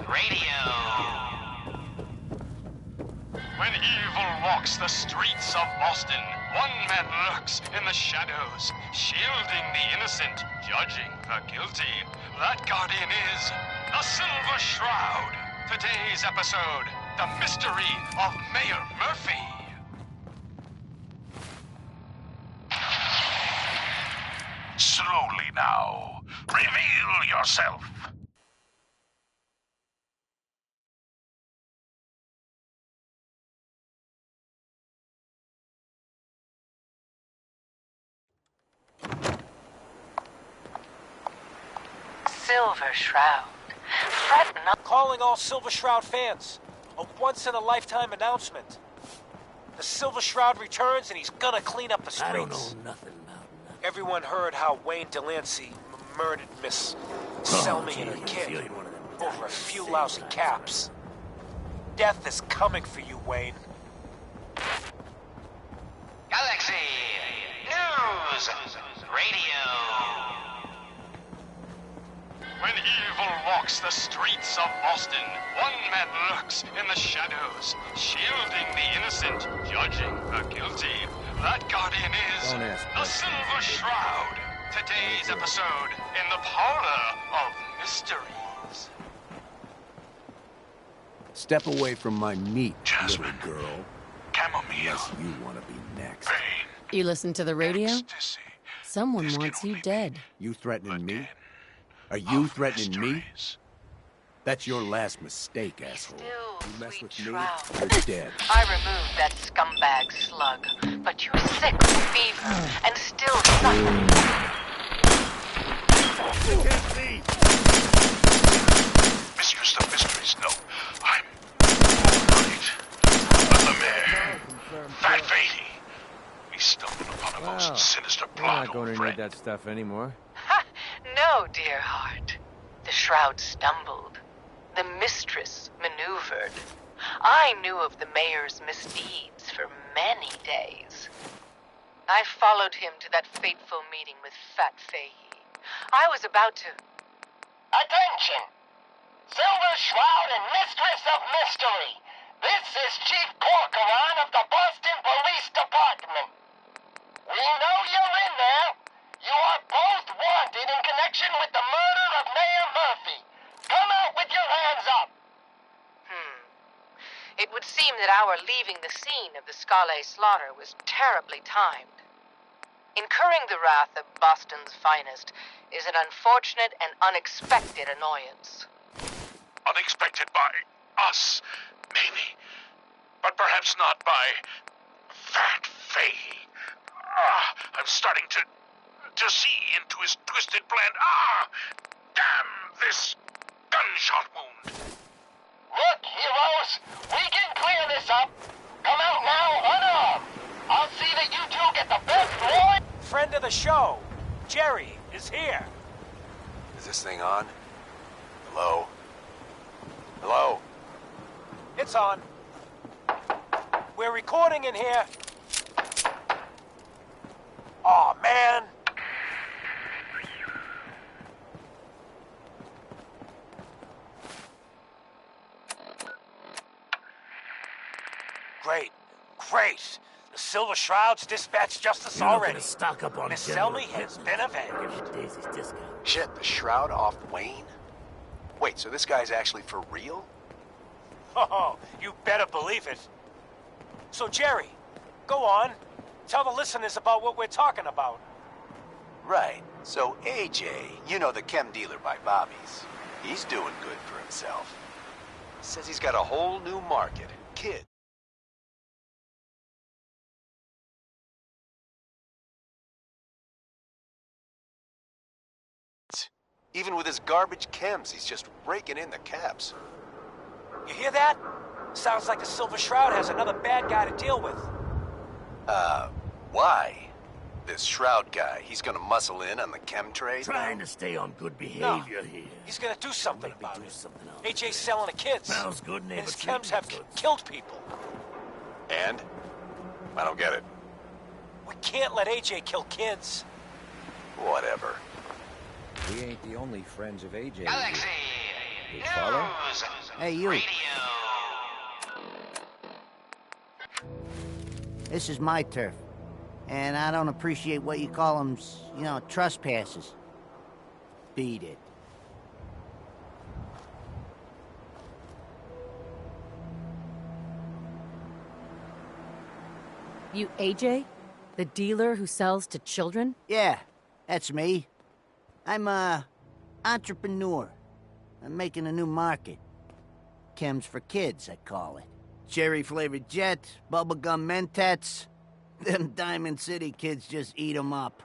Radio. When evil walks the streets of Boston, one man lurks in the shadows, shielding the innocent, judging the guilty. That guardian is the Silver Shroud. Today's episode, the mystery of Mayor Murphy. Slowly now. Reveal yourself. Silver Shroud. Threaten up. Calling all Silver Shroud fans. A once-in-a-lifetime announcement. The Silver Shroud returns and he's gonna clean up the streets. I don't know nothing about nothing. Everyone heard how Wayne Delancey murdered Miss Selmy and her kid over a few lousy caps. Death is coming for you, Wayne. Galaxy News Radio. When evil walks the streets of Boston, one man lurks in the shadows, shielding the innocent, judging the guilty. That guardian is the Silver Shroud. Today's episode in the Parlor of Mysteries. Step away from my meat, little girl. Chamomile. Unless you want to be next. You listen to the radio? Someone wants you dead. You threatening me? Are you threatening me? That's your last mistake, asshole. You mess with me, you're dead. I removed that scumbag slug, but you're sick with fever and still suffering. I can't see. Mistress of Mysteries, no. I'm right. But the mayor, Fat Fady. We stumbled upon a most sinister plot, I'm not going to need that stuff anymore. No, dear heart. The shroud stumbled. The mistress maneuvered. I knew of the mayor's misdeeds for many days. I followed him to that fateful meeting with Fat Fahey. I was about to... Attention! Silver Shroud and Mistress of Mystery. This is Chief Corcoran of the Boston Police Department. We know you're in there. You are both wanted in connection with the murder of Mayor Murphy. Come out with your hands up. It would seem that our leaving the scene of the Scalé slaughter was terribly timed. Incurring the wrath of Boston's finest is an unfortunate and unexpected annoyance. Unexpected by us, maybe. But perhaps not by Fat Fahey. I'm starting to see into his twisted plan. Damn this gunshot wound. Look, heroes, we can clear this up. Come out now unarmed. I'll see that you two get the best one. Friend of the show, Jerry, is here. Is this thing on? Hello? Hello? It's on. We're recording in here. Aw, man. Great. The Silver Shroud's dispatched justice already. Stock up on Miss Selmy has been avenged. Shit, the Shroud off Wayne? Wait, so this guy's actually for real? Oh, you better believe it. So, Jerry, go on. Tell the listeners about what we're talking about. Right. So AJ, you know, the chem dealer by Bobby's, he's doing good for himself. Says he's got a whole new market. Kids. Even with his garbage chems, he's just raking in the caps. You hear that? Sounds like the Silver Shroud has another bad guy to deal with. Why? This Shroud guy, he's gonna muscle in on the chem trade? Trying to stay on good behavior here. He's gonna do something about it. AJ's selling the kids. Sounds good, neighbor. And his chems have killed people. And? I don't get it. We can't let AJ kill kids. Whatever. We ain't the only friends of AJ. Galaxy You follow? News Hey, you. Radio. This is my turf. And I don't appreciate what you call them, trespassers. Beat it. You AJ? The dealer who sells to children? Yeah, that's me. I'm a entrepreneur. I'm making a new market. Chems for kids, I call it. Cherry-flavored Jet, bubblegum Mentats. Them Diamond City kids just eat 'em up.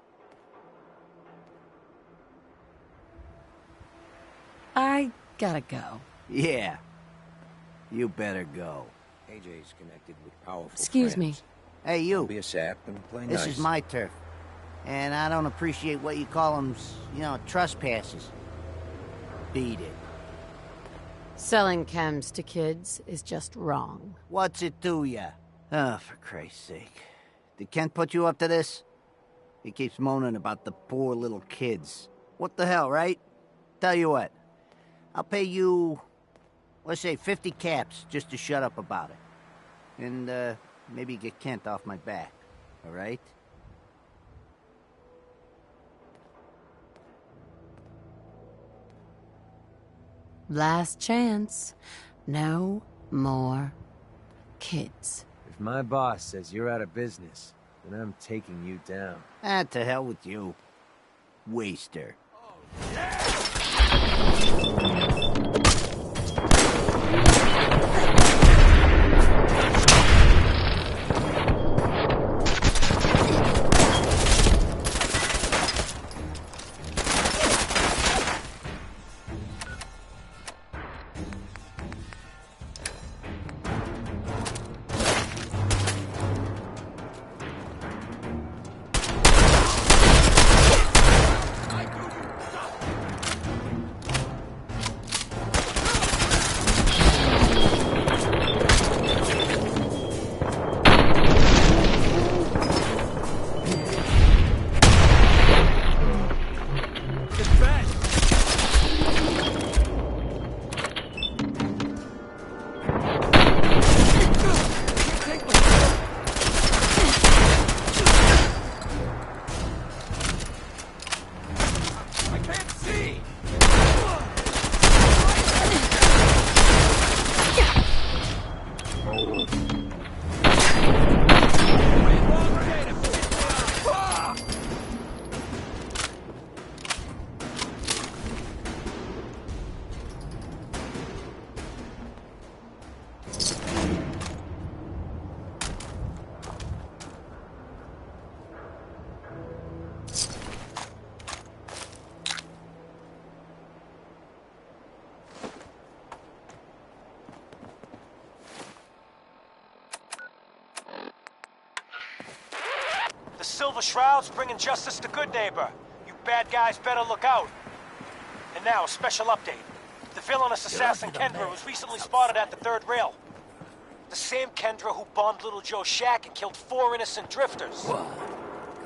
I gotta go. Yeah. You better go. AJ's connected with powerful Excuse me. friends. Hey, you. Don't be a sap and play This nice. is my turf. And I don't appreciate what you call them, trespassers. Beat it. Selling chems to kids is just wrong. What's it to ya? Oh, for Christ's sake. Did Kent put you up to this? He keeps moaning about the poor little kids. What the hell, right? tell you what. I'll pay you, let's say 50 caps just to shut up about it. And, maybe get Kent off my back. All right? Last chance. No more kids. If my boss says you're out of business, then I'm taking you down. Ah, to hell with you. Waster. Silver Shroud's bringing justice to Good Neighbor. You bad guys better look out. And now, a special update. The villainous assassin Kendra was recently spotted at the third rail. The same Kendra who bombed Little Joe's shack and killed 4 innocent drifters.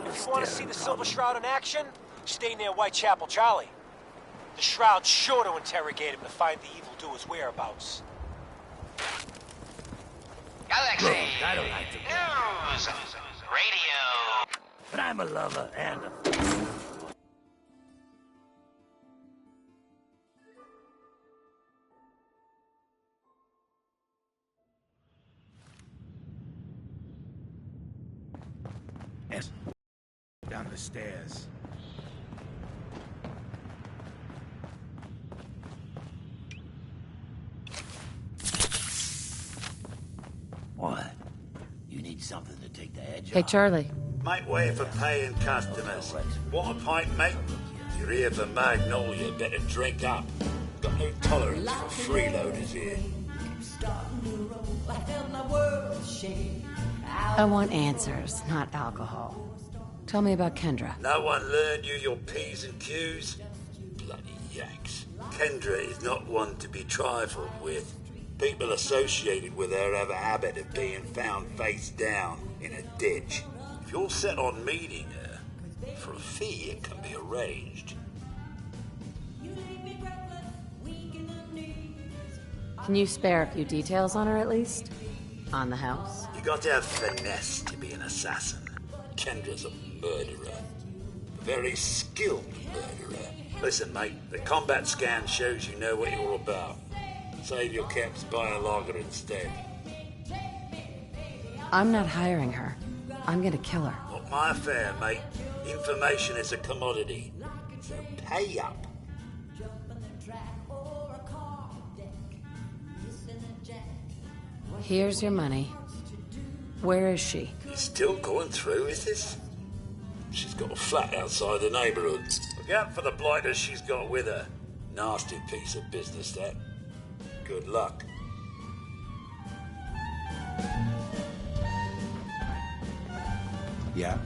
If you want to see the Silver Shroud in action, stay near Whitechapel Charlie. The Shroud's sure to interrogate him to find the evildoer's whereabouts. Galaxy Look, I don't like to News Radio. But I'm a lover and a... Yes. Down the stairs. What? You need something to take the edge Hey, off? Charlie. Make way for paying customers. Want a pint, mate? You're here for Magnolia, better drink up. Got no tolerance for freeloaders here. I want answers, not alcohol. Tell me about Kendra. No one learned you your P's and Q's? Bloody Yanks. Kendra is not one to be trifled with. People associated with her have a habit of being found face down in a ditch. If you're set on meeting her, for a fee it can be arranged. Can you spare a few details on her at least? On the house? You got to have finesse to be an assassin. Kendra's a murderer. A very skilled murderer. Listen, mate, the combat scan shows you know what you're about. Save your caps, buy a lager instead. I'm not hiring her. I'm gonna kill her. Not my affair, mate. Information is a commodity. So pay up. Here's your money. Where is she? You're still going through, is this? She's got a flat outside the neighborhood. Look out for the blighters she's got with her. Nasty piece of business, that. Good luck. Yeah.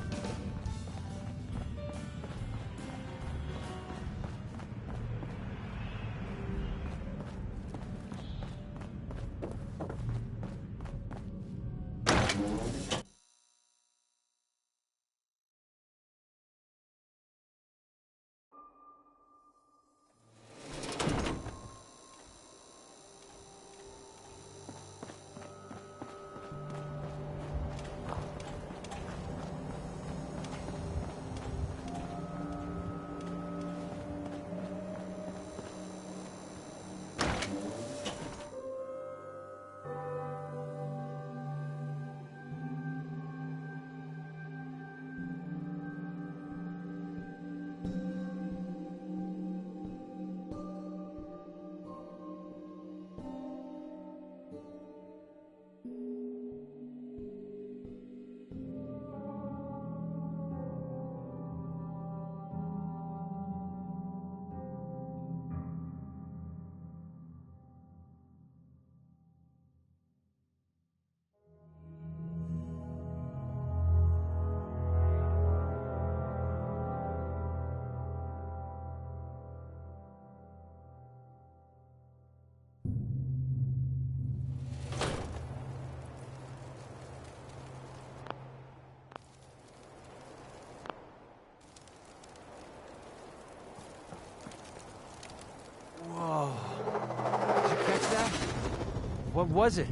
What was it?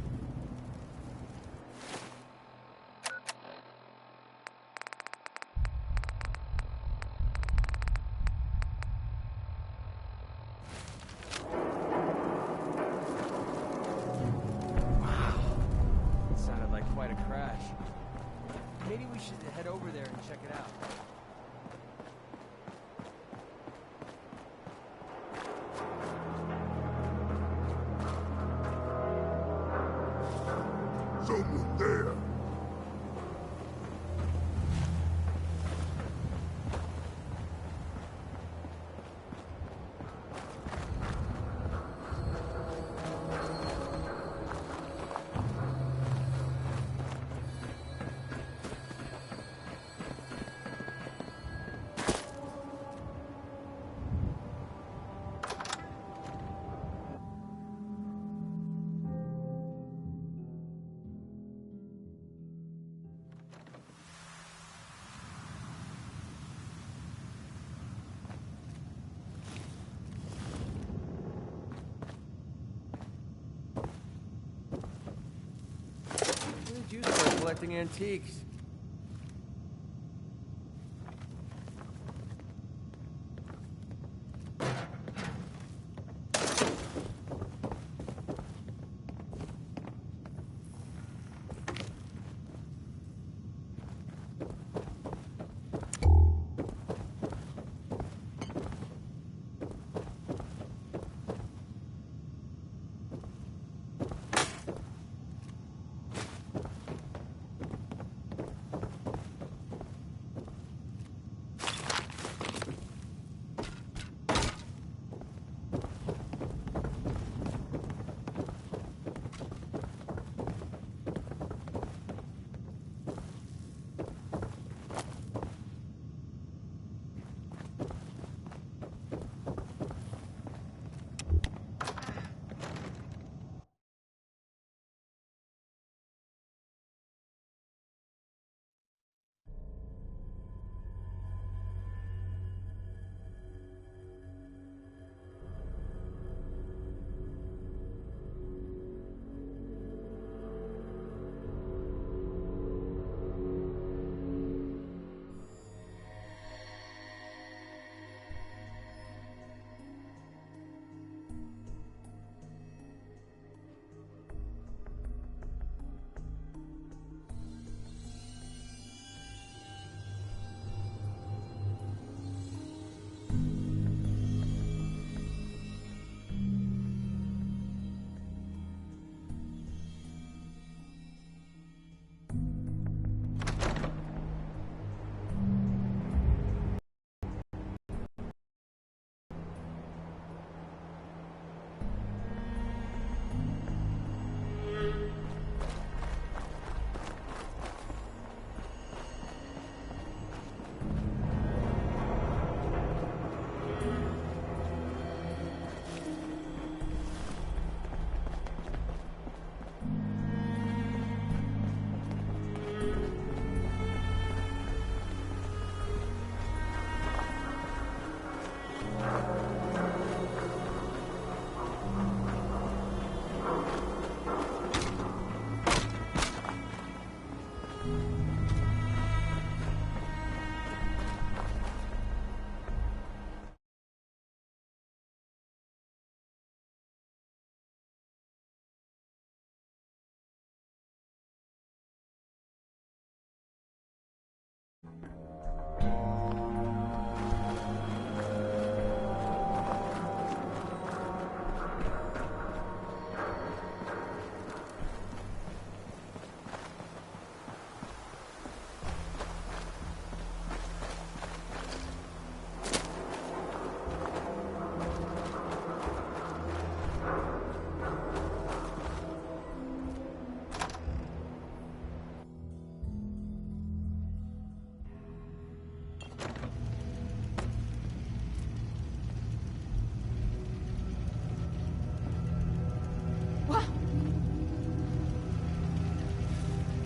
Wow. It sounded like quite a crash. Maybe we should head over there and check it out. Someone there. When did you start collecting antiques?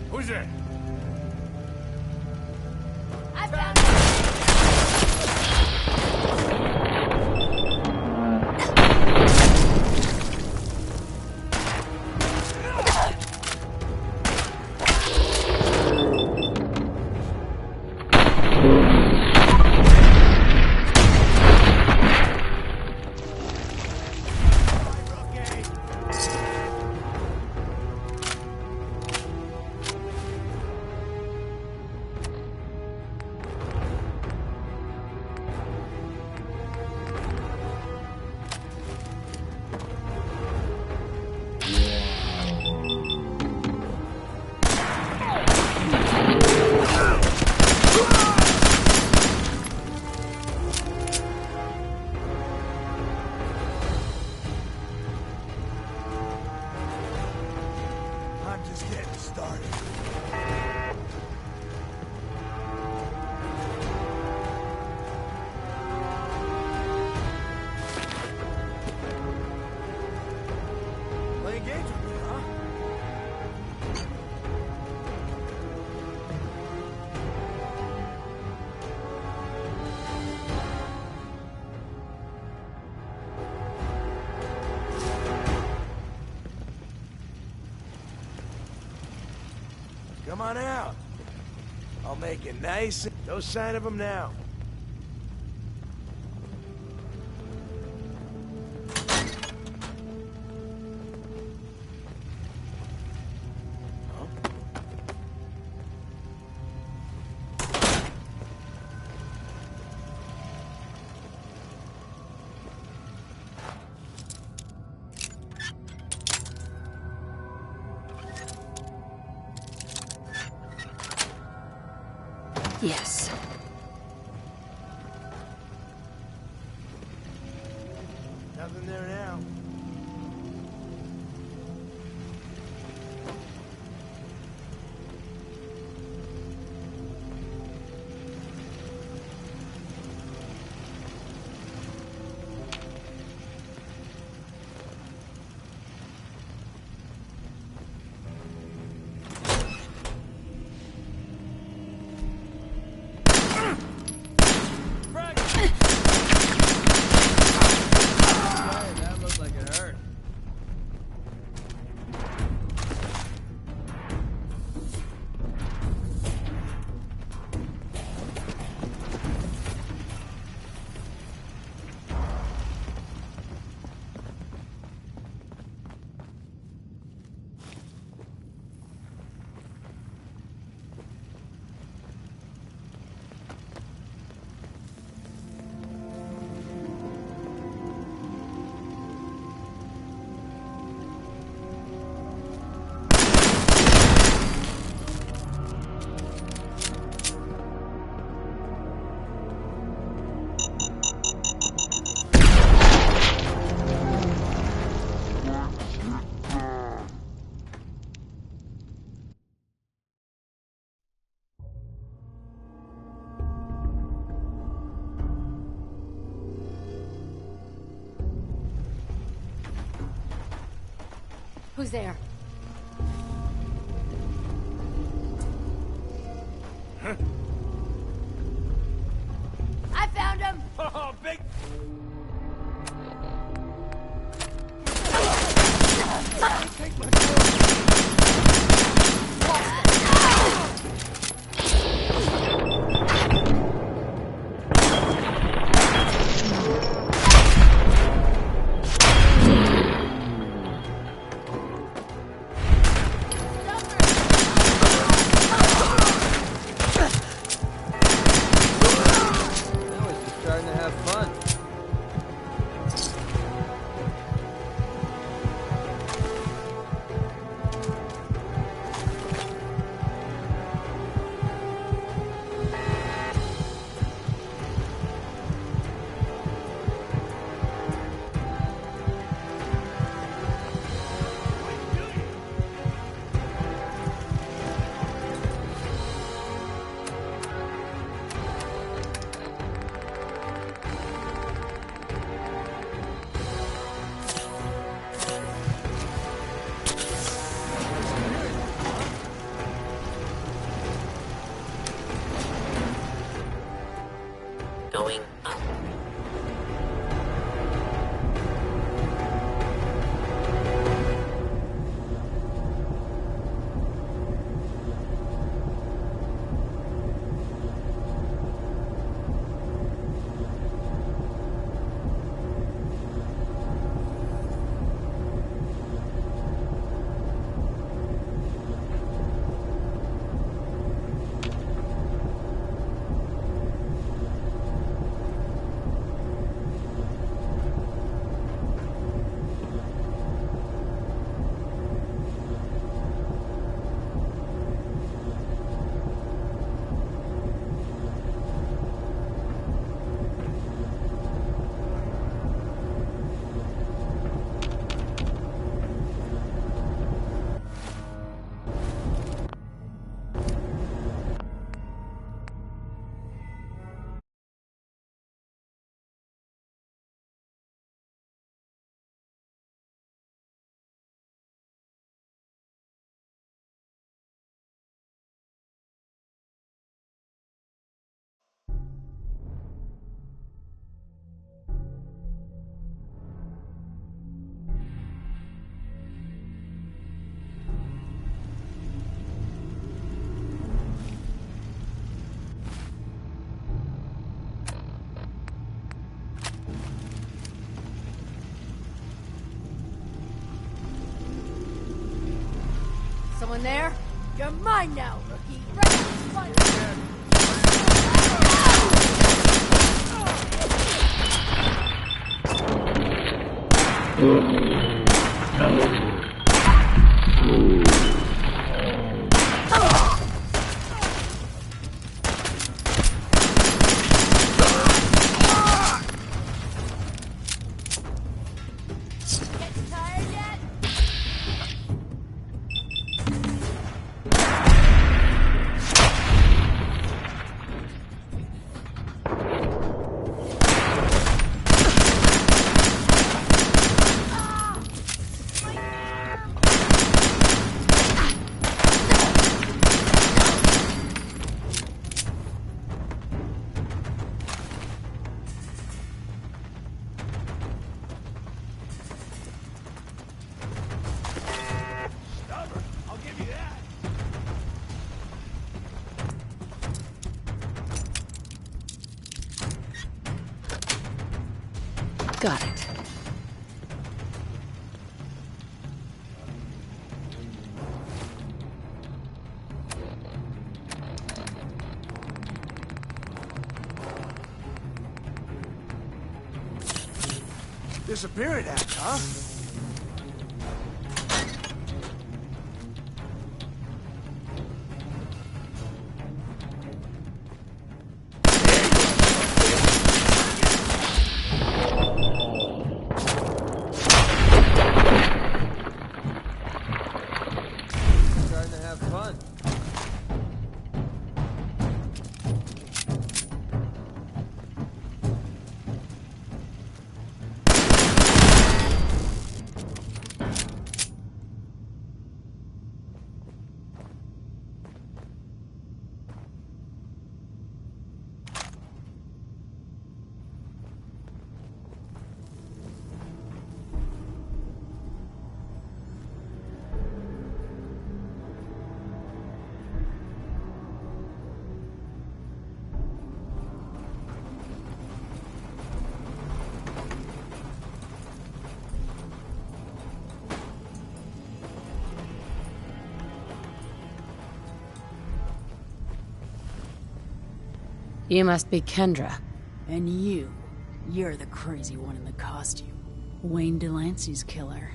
Who's it? I found Come on out. I'll make it nice. No sign of him now. Yes. Nothing there now. That looked like it hurt. Who's there? I found him! Oh, big... Now he's just starting to have fun. Someone there? You're mine now, rookie. Right Got it. Disappearing act, huh? Starting to have fun. You must be Kendra. And you're the crazy one in the costume. Wayne Delancey's killer.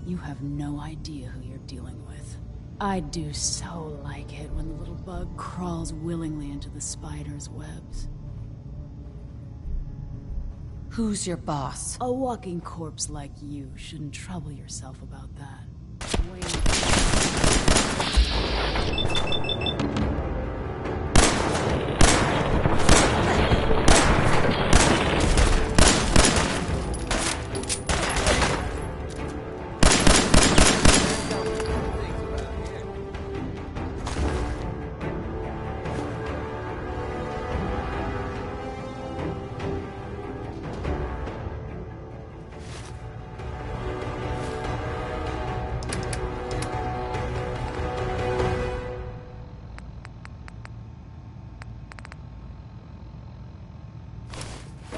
You have no idea who you're dealing with. I do so like it when the little bug crawls willingly into the spider's webs. Who's your boss? A walking corpse like you shouldn't trouble yourself about that.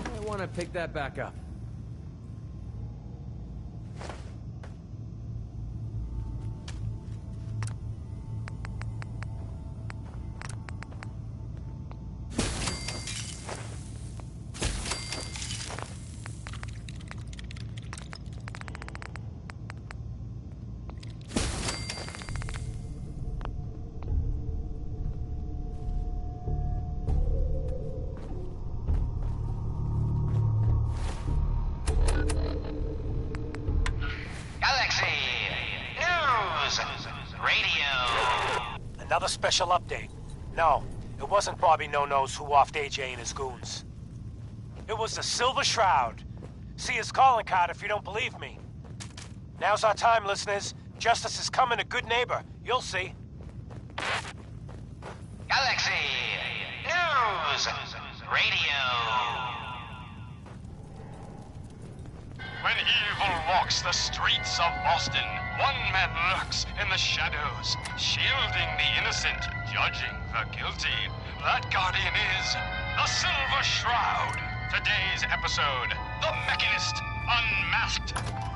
I want to pick that back up. Another special update. No, it wasn't Bobby No-Nos who offed AJ and his goons. It was the Silver Shroud. See his calling card if you don't believe me. Now's our time, listeners. Justice is coming to Good Neighbor. You'll see. Galaxy News Radio. When evil walks the streets of Boston, one man lurks in the shadows, shielding the innocent, judging the guilty. That guardian is the Silver Shroud. Today's episode, The Mechanist Unmasked.